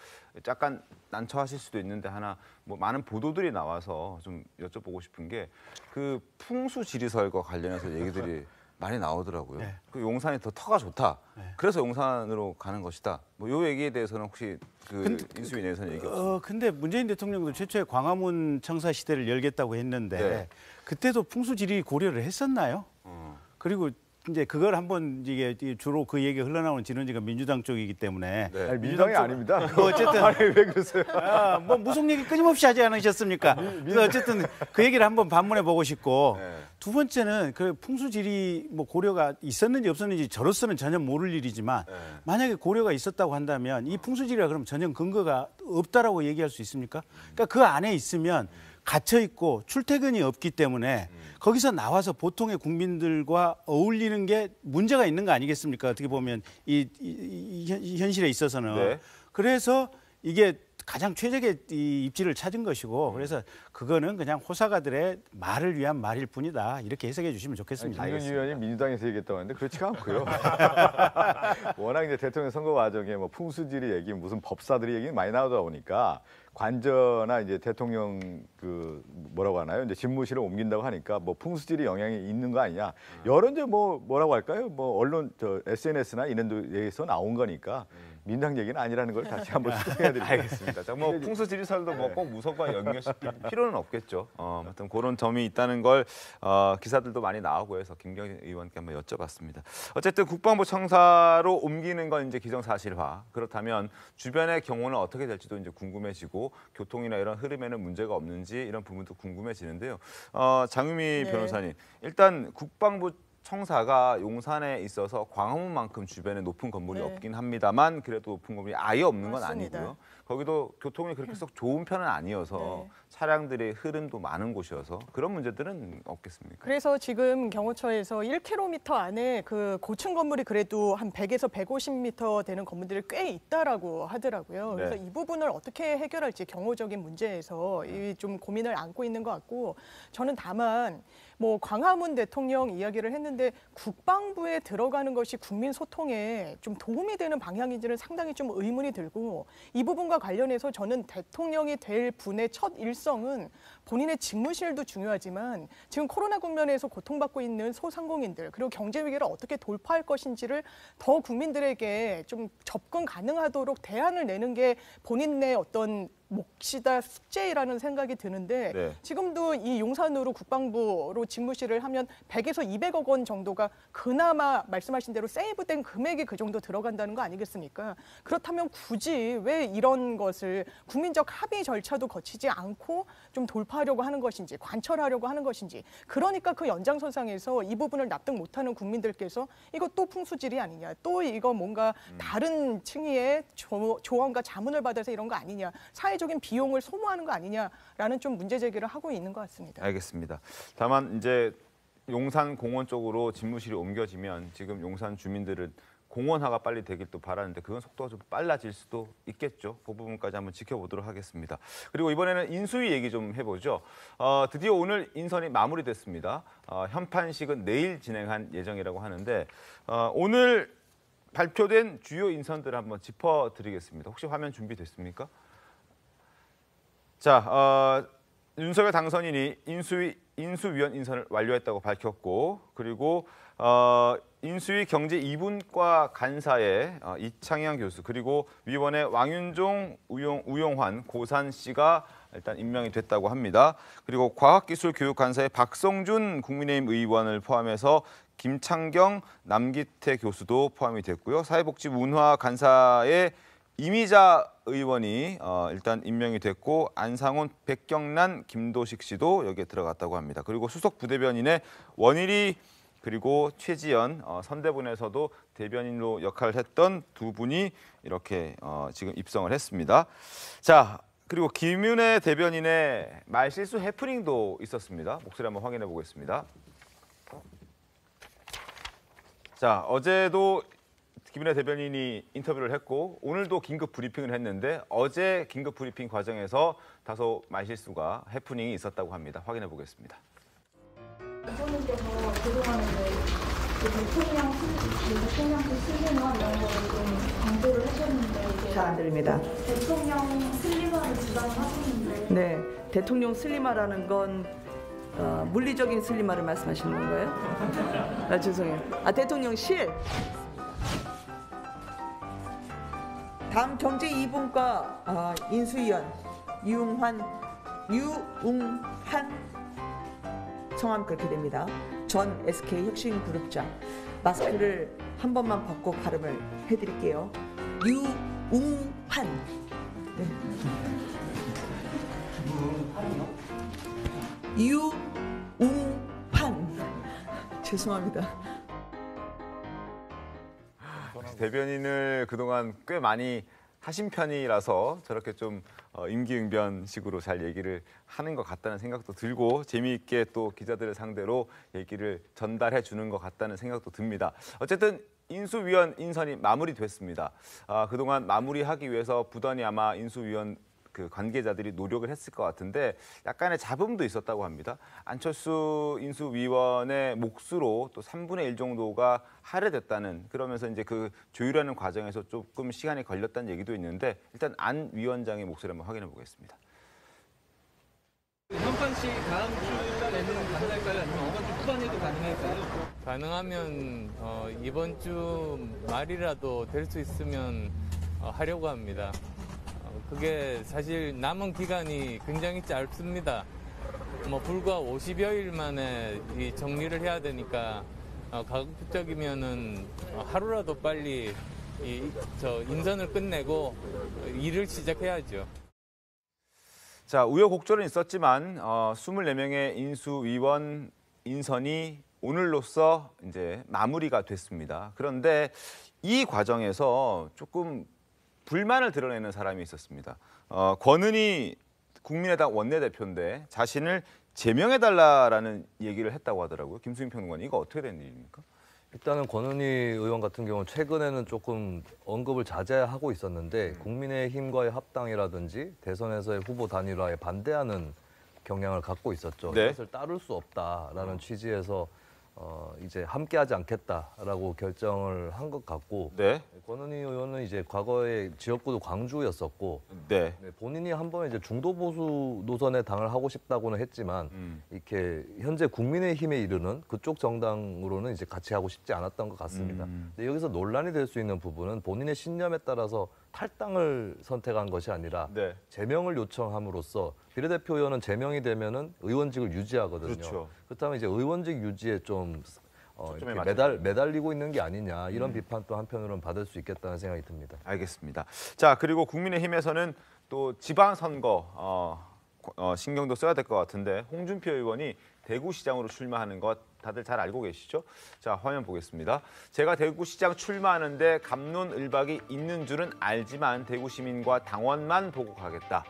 약간 난처하실 수도 있는데 하나 뭐 많은 보도들이 나와서 좀 여쭤보고 싶은 게 그 풍수 지리설과 관련해서 얘기들이 많이 나오더라고요. 네. 그 용산이 더 터가 좋다. 그래서 용산으로 가는 것이다. 뭐 요 얘기에 대해서는 혹시 그 인수위 내에서는 얘기 없습니까? 근데 문재인 대통령도 최초에 광화문 청사 시대를 열겠다고 했는데 네. 그때도 풍수지리 고려를 했었나요? 그리고 이제 그걸 한번 이게 주로 그 얘기가 흘러나오는 진원지가 민주당 쪽이기 때문에 아니, 민주당이 아닙니다. 뭐 어쨌든 아니, 왜 그러세요? 뭐 무속 얘기 끊임없이 하지 않으셨습니까? 그래서 어쨌든 그 얘기를 한번 반문해 보고 싶고 두 번째는 그 풍수지리 뭐 고려가 있었는지 없었는지 저로서는 전혀 모를 일이지만 만약에 고려가 있었다고 한다면 이 풍수지리가 그럼 전혀 근거가 없다라고 얘기할 수 있습니까? 그러니까 그 안에 있으면 갇혀 있고 출퇴근이 없기 때문에 거기서 나와서 보통의 국민들과 어울리는 게 문제가 있는 거 아니겠습니까? 어떻게 보면 이 현실에 있어서는. 네. 그래서 이게 가장 최적의 이 입지를 찾은 것이고 그래서 그거는 그냥 호사가들의 말을 위한 말일 뿐이다. 이렇게 해석해 주시면 좋겠습니다. 김경진 의원이 민주당에서 얘기했다고 하는데 그렇지가 않고요. 워낙 이제 대통령 선거 과정에 뭐 풍수지리 얘기 무슨 법사들이 얘기 많이 나오다 보니까 관저나 이제 대통령 그 뭐라고 하나요? 이제 집무실을 옮긴다고 하니까 뭐 풍수지리 영향이 있는 거 아니냐. 여러 이제 뭐라고 할까요? 뭐 언론 SNS나 이런 데에서 나온 거니까 민당 얘기는 아니라는 걸 다시 한번 설명해드립니다. 알겠습니다. 자, 뭐 풍수지리설도 뭐 꼭 무속과 연결시킬 필요는 없겠죠. 아무튼 그런 점이 있다는 걸 기사들도 많이 나오고 해서 김경진 의원께 한번 여쭤봤습니다. 어쨌든 국방부 청사로 옮기는 건 이제 기정사실화. 그렇다면 주변의 경우는 어떻게 될지도 이제 궁금해지고 교통이나 이런 흐름에는 문제가 없는지 이런 부분도 궁금해지는데요. 장유미 변호사님, 일단 국방부 청사가 용산에 있어서 광화문만큼 주변에 높은 건물이 없긴 합니다만 그래도 높은 건물이 아예 없는 건 맞습니다. 아니고요. 거기도 교통이 그렇게 썩 좋은 편은 아니어서 차량들의 흐름도 많은 곳이어서 그런 문제들은 없겠습니까? 그래서 지금 경호처에서 1km 안에 그 고층 건물이 그래도 한 100에서 150m 되는 건물들이 꽤 있다라고 하더라고요. 그래서 이 부분을 어떻게 해결할지 경호적인 문제에서 좀 고민을 안고 있는 것 같고 저는 다만 뭐 광화문 대통령 이야기를 했는데 국방부에 들어가는 것이 국민 소통에 좀 도움이 되는 방향인지는 상당히 좀 의문이 들고 이 부분과 관련해서 저는 대통령이 될 분의 첫 일성은 본인의 집무실도 중요하지만 지금 코로나 국면에서 고통받고 있는 소상공인들 그리고 경제 위기를 어떻게 돌파할 것인지를 더 국민들에게 좀 접근 가능하도록 대안을 내는 게 본인의 어떤 몫이다 숙제라는 생각이 드는데 지금도 이 용산으로 국방부로 집무실을 하면 100에서 200억 원 정도가 그나마 말씀하신 대로 세이브된 금액이 그 정도 들어간다는 거 아니겠습니까? 그렇다면 굳이 왜 이런 것을 국민적 합의 절차도 거치지 않고 좀 돌파하려고 하는 것인지 관철하려고 하는 것인지 그러니까 그 연장선상에서 이 부분을 납득 못하는 국민들께서 이거 또 풍수지리 아니냐 또 이거 뭔가 다른 층위의 조언과 자문을 받아서 이런 거 아니냐 사회적인 비용을 소모하는 거 아니냐라는 좀 문제 제기를 하고 있는 것 같습니다. 알겠습니다. 다만 이제 용산 공원 쪽으로 집무실이 옮겨지면 지금 용산 주민들은 공원화가 빨리 되길 또 바라는데 그건 속도가 좀 빨라질 수도 있겠죠. 그 부분까지 한번 지켜보도록 하겠습니다. 그리고 이번에는 인수위 얘기 좀 해보죠. 드디어 오늘 인선이 마무리됐습니다. 현판식은 내일 진행한 예정이라고 하는데 오늘 발표된 주요 인선들을 한번 짚어드리겠습니다. 혹시 화면 준비됐습니까? 자, 윤석열 당선인이 인수위원 인선을 완료했다고 밝혔고 그리고 인수위 경제 2분과 간사의 이창양 교수 그리고 위원의 왕윤종, 우용환, 고산 씨가 일단 임명이 됐다고 합니다. 그리고 과학기술교육간사의 박성준 국민의힘 의원을 포함해서 김창경, 남기태 교수도 포함이 됐고요. 사회복지문화간사의 이미자 의원이 일단 임명이 됐고 안상훈, 백경란, 김도식 씨도 여기에 들어갔다고 합니다. 그리고 수석 부대변인의 원일이 그리고 최지연, 선대본에서도 대변인으로 역할을 했던 두 분이 이렇게 지금 입성을 했습니다. 자, 그리고 김윤혜 대변인의 말실수 해프닝도 있었습니다. 목소리 한번 확인해 보겠습니다. 자, 어제도 김윤혜 대변인이 인터뷰를 했고 오늘도 긴급 브리핑을 했는데 어제 긴급 브리핑 과정에서 다소 말실수가 해프닝이 있었다고 합니다. 확인해 보겠습니다. 대통령께서 그동안에 대통령 슬리머 이런 거를 좀 강조를 하셨는데 잘 안 들립니다. 대통령 슬리머를 주장을 하셨는데 네, 대통령 슬리마라는 건 물리적인 슬리마를 말씀하시는 건가요? 죄송해요. 대통령실. 다음 경제 2분과 인수위원 유웅환 성함 그렇게 됩니다. 전 SK 혁신그룹장. 마스크를 한 번만 벗고 발음을 해드릴게요. 유웅환. 네. 유웅환. 죄송합니다. 대변인을 그동안 꽤 많이 하신 편이라서 저렇게 좀 임기응변식으로 잘 얘기를 하는 것 같다는 생각도 들고 재미있게 또 기자들을 상대로 얘기를 전달해 주는 것 같다는 생각도 듭니다. 어쨌든 인수위원 인선이 마무리됐습니다. 그동안 마무리하기 위해서 부단히 아마 인수위원 그 관계자들이 노력을 했을 것 같은데 약간의 잡음도 있었다고 합니다. 안철수 인수위원의 몫으로 또 3분의 1 정도가 할애됐다는 그러면서 이제 그 조율하는 과정에서 조금 시간이 걸렸다는 얘기도 있는데 일단 안 위원장의 목소리 한번 확인해 보겠습니다. 현판식 다음 주 내는 가능할까요? 아니면 이번 주 후반에도 가능할까요? 가능하면 이번 주 말이라도 될 수 있으면 하려고 합니다. 그게 사실 남은 기간이 굉장히 짧습니다. 불과 50여일 만에 이 정리를 해야 되니까 가급적이면은 하루라도 빨리 인선을 끝내고 일을 시작해야죠. 자, 우여곡절은 있었지만 24명의 인수위원 인선이 오늘로써 이제 마무리가 됐습니다. 그런데 이 과정에서 조금 불만을 드러내는 사람이 있었습니다. 권은희 국민의당 원내대표인데 자신을 제명해달라는 얘기를 했다고 하더라고요. 김수민 평론가님, 이거 어떻게 된 일입니까? 일단은 권은희 의원 같은 경우는 최근에는 조금 언급을 자제하고 있었는데 국민의힘과의 합당이라든지 대선에서의 후보 단일화에 반대하는 경향을 갖고 있었죠. 네. 이것을 따를 수 없다라는 취지에서 이제 함께하지 않겠다라고 결정을 한 것 같고 네. 권은희 의원은 이제 과거에 지역구도 광주였었고 네. 본인이 한번 이제 중도 보수 노선에 당을 하고 싶다고는 했지만 이렇게 현재 국민의힘에 이르는 그쪽 정당으로는 이제 같이 하고 싶지 않았던 것 같습니다. 근데 여기서 논란이 될 수 있는 부분은 본인의 신념에 따라서 탈당을 선택한 것이 아니라 네. 제명을 요청함으로써 비례대표 의원은 제명이 되면은 의원직을 유지하거든요. 그렇죠. 그렇다면 이제 의원직 유지에 좀 매달리고 있는 게 아니냐 이런 비판도 한편으로는 받을 수 있겠다는 생각이 듭니다. 알겠습니다. 자, 그리고 국민의힘에서는 또 지방선거 신경도 써야 될 것 같은데 홍준표 의원이 대구시장으로 출마하는 것 다들 잘 알고 계시죠? 자, 화면 보겠습니다. 제가 대구시장 출마하는데 갑론을박이 있는 줄은 알지만 대구 시민과 당원만 보고 가겠다.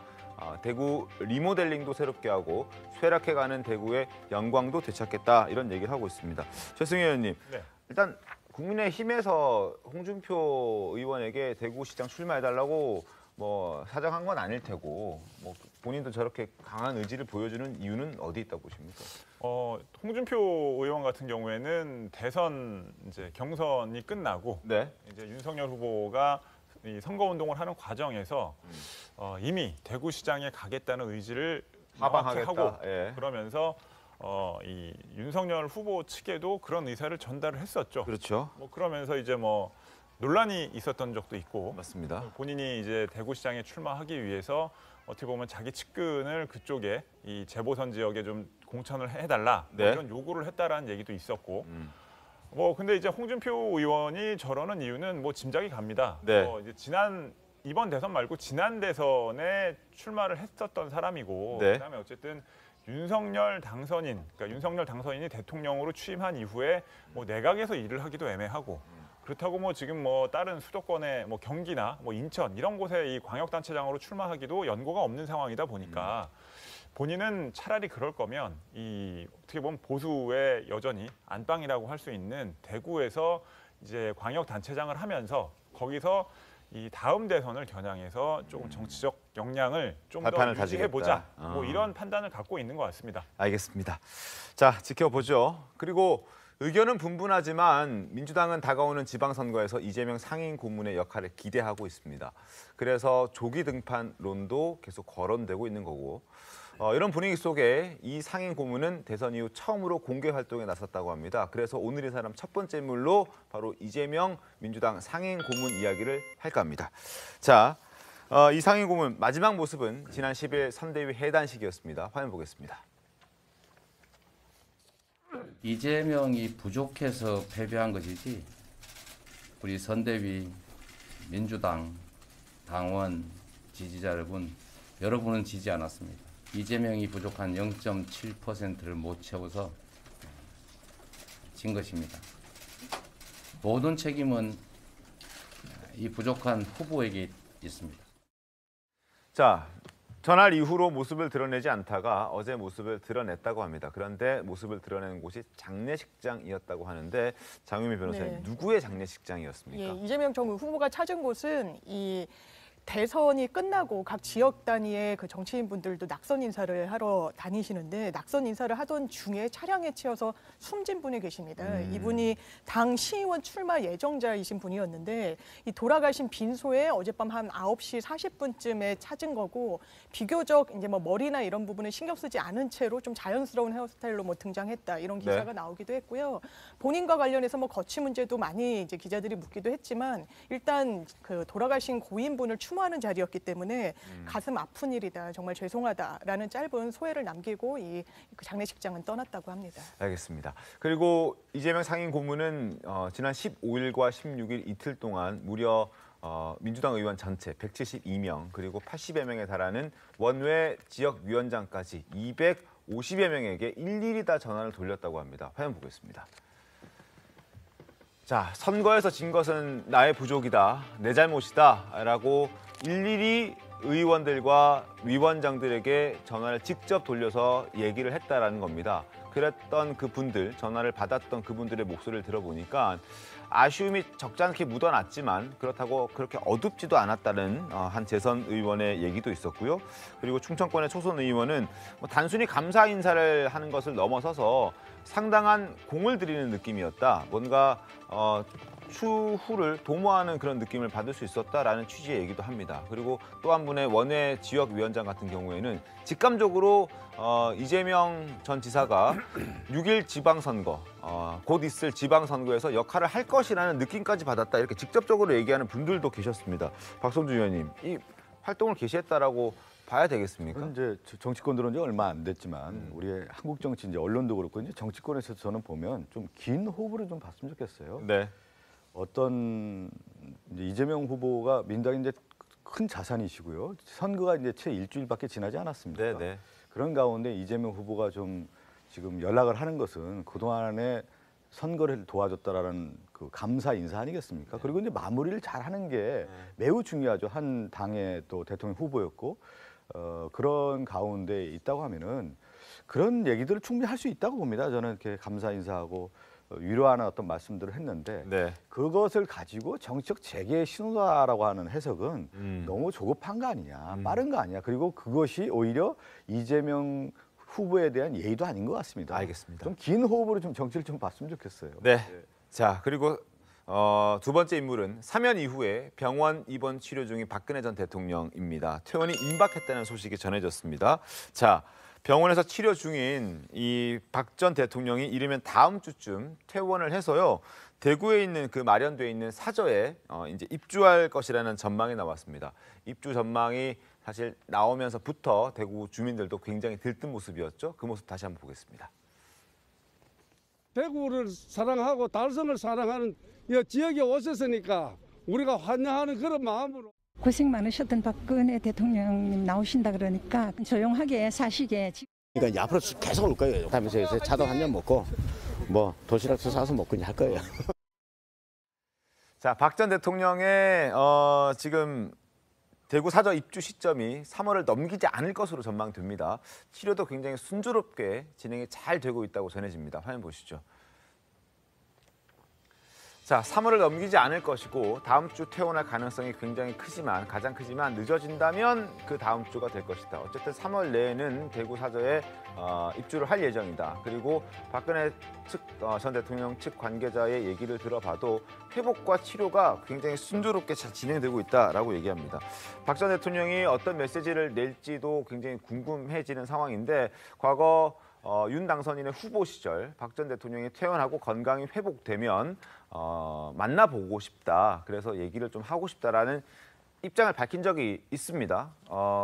대구 리모델링도 새롭게 하고 쇠락해가는 대구의 영광도 되찾겠다 이런 얘기를 하고 있습니다. 최승희 의원님, 네. 일단 국민의힘에서 홍준표 의원에게 대구시장 출마해달라고 뭐 사정한 건 아닐 테고 뭐 본인도 저렇게 강한 의지를 보여주는 이유는 어디 있다고 보십니까? 홍준표 의원 같은 경우에는 대선 이제 경선이 끝나고 이제 윤석열 후보가 이 선거운동을 하는 과정에서 이미 대구시장에 가겠다는 의지를 하고 그러면서 이 윤석열 후보 측에도 그런 의사를 전달을 했었죠. 그렇죠. 뭐 그러면서 이제 뭐 논란이 있었던 적도 있고, 맞습니다. 본인이 이제 대구시장에 출마하기 위해서 어떻게 보면 자기 측근을 그쪽에 이 재보선 지역에 좀 공천을 해달라 뭐 이런 요구를 했다라는 얘기도 있었고, 뭐 근데 이제 홍준표 의원이 저러는 이유는 뭐 짐작이 갑니다. 이제 이번 대선 말고 지난 대선에 출마를 했었던 사람이고, 그다음에 어쨌든 윤석열 당선인이 대통령으로 취임한 이후에 뭐 내각에서 일을 하기도 애매하고. 그렇다고 뭐 지금 뭐 다른 수도권의 뭐 경기나 뭐 인천 이런 곳에 이 광역단체장으로 출마하기도 연고가 없는 상황이다 보니까 본인은 차라리 그럴 거면 이 어떻게 보면 보수의 여전히 안방이라고 할 수 있는 대구에서 이제 광역단체장을 하면서 거기서 이 다음 대선을 겨냥해서 조금 정치적 역량을 좀 더 유지해보자. 뭐 이런 판단을 갖고 있는 것 같습니다. 알겠습니다. 자, 지켜보죠. 그리고 의견은 분분하지만 민주당은 다가오는 지방선거에서 이재명 상임 고문의 역할을 기대하고 있습니다. 그래서 조기 등판론도 계속 거론되고 있는 거고 이런 분위기 속에 이 상임 고문은 대선 이후 처음으로 공개 활동에 나섰다고 합니다. 그래서 오늘 이 사람 첫 번째 인물로 바로 이재명 민주당 상임 고문 이야기를 할까 합니다. 자, 이 상임 고문 마지막 모습은 지난 10일 선대위 해단식이었습니다. 화면 보겠습니다. 이재명이 부족해서 패배한 것이지 우리 선대위, 민주당, 당원, 지지자 여러분은 지지 않았습니다. 이재명이 부족한 0.7%를 못 채워서 진 것입니다. 모든 책임은 이 부족한 후보에게 있습니다. 자, 전날 이후로 모습을 드러내지 않다가 어제 모습을 드러냈다고 합니다. 그런데 모습을 드러낸 곳이 장례식장이었다고 하는데 장유미 변호사님, 누구의 장례식장이었습니까? 이재명 전 후보가 찾은 곳은 이 대선이 끝나고 각 지역 단위의 그 정치인분들도 낙선 인사를 하러 다니시는데 낙선 인사를 하던 중에 차량에 치여서 숨진 분이 계십니다. 이분이 당 시의원 출마 예정자이신 분이었는데 이 돌아가신 빈소에 어젯밤 한 9시 40분쯤에 찾은 거고 비교적 이제 뭐 머리나 이런 부분을 신경 쓰지 않은 채로 좀 자연스러운 헤어스타일로 뭐 등장했다 이런 기사가 나오기도 했고요. 본인과 관련해서 뭐 거취 문제도 많이 이제 기자들이 묻기도 했지만 일단 그 돌아가신 고인분을 추모하는 자리였기 때문에 가슴 아픈 일이다, 정말 죄송하다라는 짧은 소회를 남기고 이 장례식장은 떠났다고 합니다. 알겠습니다. 그리고 이재명 상임 고문은 지난 15일과 16일 이틀 동안 무려 민주당 의원 전체 172명 그리고 80여 명에 달하는 원외 지역위원장까지 250여 명에게 일일이 다 전화를 돌렸다고 합니다. 화면 보겠습니다. 자, 선거에서 진 것은 나의 부족이다, 내 잘못이다 라고 일일이 의원들과 위원장들에게 전화를 직접 돌려서 얘기를 했다라는 겁니다. 그랬던 그분들, 전화를 받았던 그분들의 목소리를 들어보니까 아쉬움이 적잖게 묻어났지만 그렇다고 그렇게 어둡지도 않았다는 한 재선 의원의 얘기도 있었고요. 그리고 충청권의 초선 의원은 뭐 단순히 감사 인사를 하는 것을 넘어서서 상당한 공을 들이는 느낌이었다. 뭔가 추후를 도모하는 그런 느낌을 받을 수 있었다라는 취지의 얘기도 합니다. 그리고 또 한 분의 원외 지역위원장 같은 경우에는 직감적으로 이재명 전 지사가 6일 지방선거, 곧 있을 지방선거에서 역할을 할 것이라는 느낌까지 받았다. 이렇게 직접적으로 얘기하는 분들도 계셨습니다. 박성준 의원님, 이 활동을 개시했다라고 봐야 되겠습니까? 이제 정치권 들어온 지 얼마 안 됐지만 우리의 한국 정치 이제 언론도 그렇고 이제 정치권에서 저는 보면 좀 긴 호흡을 좀 봤으면 좋겠어요. 네. 어떤 이제 이재명 후보가 민주당이 이제 큰 자산이시고요. 선거가 이제 채 일주일밖에 지나지 않았습니다. 네. 그런 가운데 이재명 후보가 좀 지금 연락을 하는 것은 그동안에 선거를 도와줬다라는 그 감사 인사 아니겠습니까? 그리고 이제 마무리를 잘 하는 게 매우 중요하죠. 한 당의 또 대통령 후보였고 그런 가운데 있다고 하면은 그런 얘기들을 충분히 할 수 있다고 봅니다. 저는 이렇게 감사 인사하고 위로하는 어떤 말씀들을 했는데 그것을 가지고 정치적 재개의 신호다라고 하는 해석은 너무 조급한 거 아니냐, 빠른 거 아니냐. 그리고 그것이 오히려 이재명 후보에 대한 예의도 아닌 것 같습니다. 알겠습니다. 좀 긴 호흡으로 좀 정치를 좀 봤으면 좋겠어요. 네. 자, 그리고 두 번째 인물은 사면 이후에 병원 입원 치료 중인 박근혜 전 대통령입니다. 퇴원이 임박했다는 소식이 전해졌습니다. 자, 병원에서 치료 중인 이 박 전 대통령이 이르면 다음 주쯤 퇴원을 해서요. 대구에 있는 그 마련돼 있는 사저에 이제 입주할 것이라는 전망이 나왔습니다. 입주 전망이 사실 나오면서부터 대구 주민들도 굉장히 들뜬 모습이었죠. 그 모습 다시 한번 보겠습니다. 대구를 사랑하고 달성을 사랑하는 이 지역에 오셨으니까 우리가 환영하는 그런 마음으로. 고생 많으셨던 박근혜 대통령님 나오신다 그러니까 조용하게 사시게. 그러니까 앞으로 계속 올 거예요. 다음에 차도 한 잔 먹고 뭐 도시락도 사서 먹고 할 거예요. 자, 박 전 대통령의 지금 대구 사저 입주 시점이 3월을 넘기지 않을 것으로 전망됩니다. 치료도 굉장히 순조롭게 진행이 잘 되고 있다고 전해집니다. 화면 보시죠. 자, 3월을 넘기지 않을 것이고 다음 주 퇴원할 가능성이 굉장히 가장 크지만 늦어진다면 그 다음 주가 될 것이다. 어쨌든 3월 내에는 대구 사저에 입주를 할 예정이다. 그리고 박근혜 전 대통령 측 관계자의 얘기를 들어봐도 회복과 치료가 굉장히 순조롭게 잘 진행되고 있다라고 얘기합니다. 박 전 대통령이 어떤 메시지를 낼지도 굉장히 궁금해지는 상황인데 과거 윤 당선인의 후보 시절 박 전 대통령이 퇴원하고 건강이 회복되면 만나보고 싶다. 그래서 얘기를 좀 하고 싶다라는 입장을 밝힌 적이 있습니다.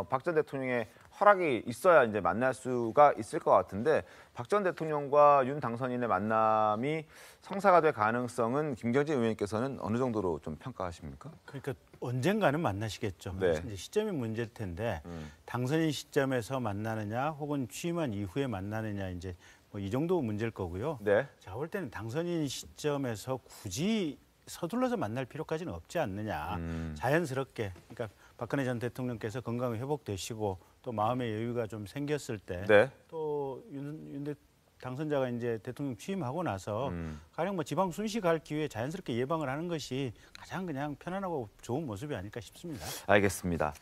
박 전 대통령의 허락이 있어야 이제 만날 수가 있을 것 같은데 박 전 대통령과 윤 당선인의 만남이 성사가 될 가능성은 김경진 의원님께서는 어느 정도로 좀 평가하십니까? 그러니까 언젠가는 만나시겠죠. 네. 이제 시점이 문제일 텐데 당선인 시점에서 만나느냐 혹은 취임한 이후에 만나느냐 이제 뭐 이 정도 문제일 거고요. 제가 볼 때는 당선인 시점에서 굳이 서둘러서 만날 필요까지는 없지 않느냐. 자연스럽게. 그러니까 박근혜 전 대통령께서 건강이 회복되시고 또 마음의 여유가 좀 생겼을 때 또 윤 당선자가 이제 대통령 취임하고 나서 가령 뭐 지방 순시 갈 기회에 자연스럽게 예방을 하는 것이 가장 그냥 편안하고 좋은 모습이 아닐까 싶습니다. 알겠습니다.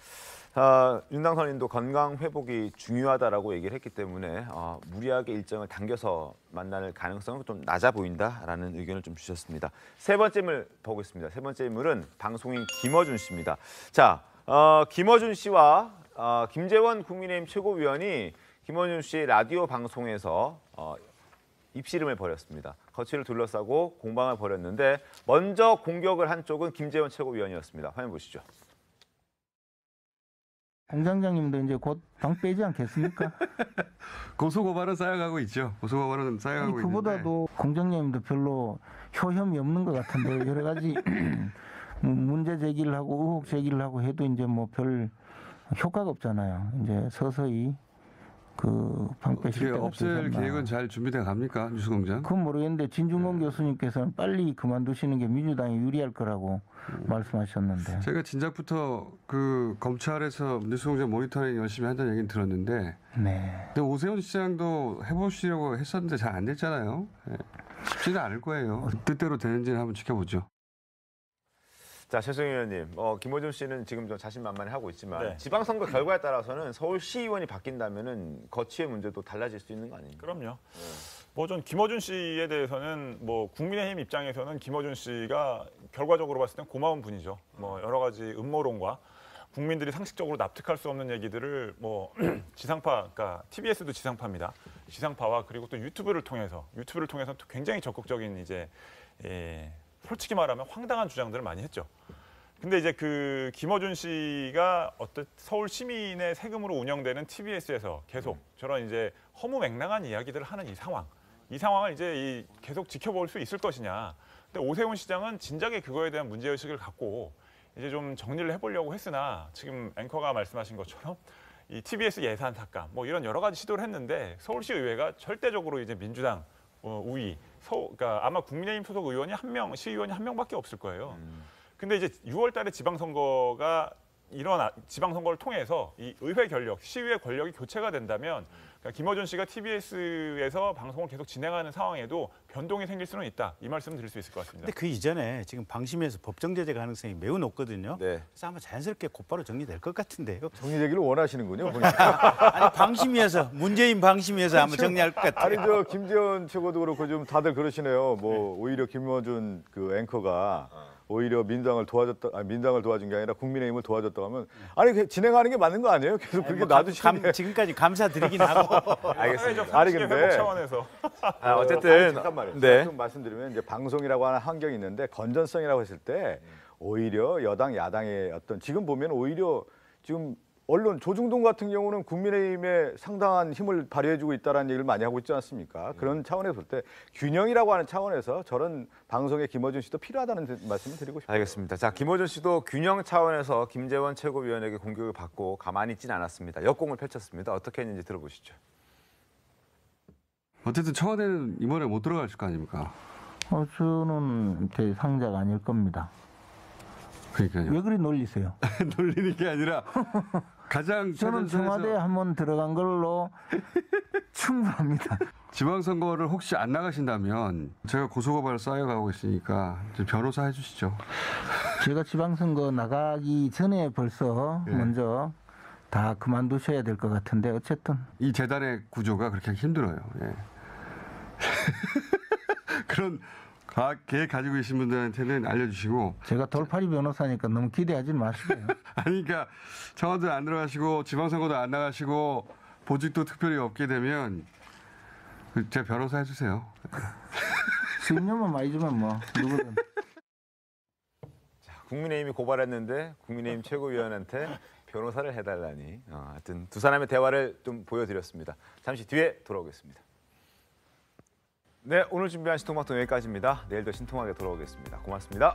윤 당선인도 건강 회복이 중요하다라고 얘기를 했기 때문에 무리하게 일정을 당겨서 만날 가능성은 좀 낮아 보인다라는 의견을 좀 주셨습니다. 세 번째 인물 보겠습니다. 세 번째 인물은 방송인 김어준 씨입니다. 자, 김어준 씨와 김재원 국민의힘 최고위원이 김어준 씨 라디오 방송에서 입씨름을 벌였습니다. 거취를 둘러싸고 공방을 벌였는데 먼저 공격을 한 쪽은 김재원 최고위원이었습니다. 화면 보시죠. 공장장님도 이제 곧 당 빼지 않겠습니까? 고소고발은 쌓여가고 있죠. 고소고발은 쌓여가고 있는데. 그보다도 공장장님도 별로 효험이 없는 것 같은데 여러 가지 문제 제기를 하고 의혹 제기를 하고 해도 이제 뭐 별 효과가 없잖아요. 이제 서서히 그 방 빼실 때가 없앨 계획은 잘 준비돼 갑니까, 뉴스공장? 그건 모르겠는데 진중권 교수님께서는 빨리 그만두시는 게 민주당이 유리할 거라고 말씀하셨는데. 제가 진작부터 그 검찰에서 뉴스공장 모니터링 열심히 한다는 얘기는 들었는데. 근데 오세훈 시장도 해보시려고 했었는데 잘 안 됐잖아요. 쉽지는 않을 거예요. 뜻대로 되는지는 한번 지켜보죠. 자, 최승희 의원님, 김어준 씨는 지금 좀 자신만만해하고 있지만 지방선거 결과에 따라서는 서울시의원이 바뀐다면은 거취의 문제도 달라질 수 있는 거 아닙니까? 그럼요. 뭐 전 김어준 씨에 대해서는 뭐 국민의힘 입장에서는 김어준 씨가 결과적으로 봤을 땐 고마운 분이죠. 뭐 여러 가지 음모론과 국민들이 상식적으로 납득할 수 없는 얘기들을 뭐 지상파, 그러니까 TBS도 지상파입니다. 지상파와 그리고 또 유튜브를 통해서 또 굉장히 적극적인 이제 솔직히 말하면 황당한 주장들을 많이 했죠. 근데 이제 그 김어준 씨가 어떤 서울 시민의 세금으로 운영되는 TBS에서 계속 저런 이제 허무맹랑한 이야기들을 하는 이 상황을 이제 계속 지켜볼 수 있을 것이냐. 근데 오세훈 시장은 진작에 그거에 대한 문제의식을 갖고 이제 좀 정리를 해보려고 했으나 지금 앵커가 말씀하신 것처럼 이 TBS 예산 삭감 뭐 이런 여러 가지 시도를 했는데 서울시 의회가 절대적으로 이제 민주당 우위, 그러니까 아마 국민의힘 소속 의원이 시의원이 한 명밖에 없을 거예요. 근데 이제 6월달에 지방선거를 통해서 이 의회 권력, 시의회 권력이 교체가 된다면 그러니까 김어준 씨가 TBS에서 방송을 계속 진행하는 상황에도 변동이 생길 수는 있다. 이 말씀을 드릴 수 있을 것 같습니다. 근데 그 이전에 지금 방심위에서 법정 제재 가능성이 매우 높거든요. 네. 그래서 아마 자연스럽게 곧바로 정리될 것 같은데요. 정리 되기를 원하시는군요. 아니 방심위에서 문재인 방심위에서 아마 정리할 것 같아요. 아니 저 김재원 최고도 그렇고 좀 다들 그러시네요. 뭐 오히려 김어준 그 앵커가 오히려 민당을 도와준 게 아니라 국민의힘을 도와줬다고 하면 아니 진행하는 게 맞는 거 아니에요? 계속 그렇게 놔두시는데 지금까지 감사드리긴 하고. 알겠습니다. 아니 근데 차원에서 어쨌든 잠깐만요. 네. 좀 말씀드리면 이제 방송이라고 하는 환경이 있는데 건전성이라고 했을 때 오히려 여당 야당의 어떤 지금 보면 오히려 지금 언론 조중동 같은 경우는 국민의힘에 상당한 힘을 발휘해주고 있다는 얘기를 많이 하고 있지 않습니까? 그런 차원에서 볼 때 균형이라고 하는 차원에서 저런 방송에 김어준 씨도 필요하다는 말씀을 드리고 싶습니다. 알겠습니다. 자, 김어준 씨도 균형 차원에서 김재원 최고위원에게 공격을 받고 가만히 있진 않았습니다. 역공을 펼쳤습니다. 어떻게 했는지 들어보시죠. 어쨌든 청와대는 이번에 못 들어갈 거 아닙니까? 저는 제 상자가 아닐 겁니다. 그러니까요. 왜 그리 놀리세요? 놀리는 게 아니라 가장 저는 청와대에 한번 들어간 걸로 충분합니다. 지방선거를 혹시 안 나가신다면 제가 고소고발 쌓여가고 있으니까 변호사 해주시죠. 제가 지방선거 나가기 전에 벌써 먼저 다 그만두셔야 될 것 같은데 어쨌든 이 재단의 구조가 그렇게 힘들어요. 예. 그런 계획 가지고 계신 분들한테는 알려주시고. 제가 돌팔이 변호사니까 너무 기대하지 마시고요. 아니 그러니까 청와대 안 들어가시고 지방선거도 안 나가시고 보직도 특별히 없게 되면 제 변호사 해주세요. 수임료만 많이 주면 뭐 누구든. 자, 국민의힘이 고발했는데 국민의힘 최고위원한테 변호사를 해달라니. 하여튼 두 사람의 대화를 좀 보여드렸습니다. 잠시 뒤에 돌아오겠습니다. 네, 오늘 준비한 신통방송 여기까지입니다. 내일 더 신통하게 돌아오겠습니다. 고맙습니다.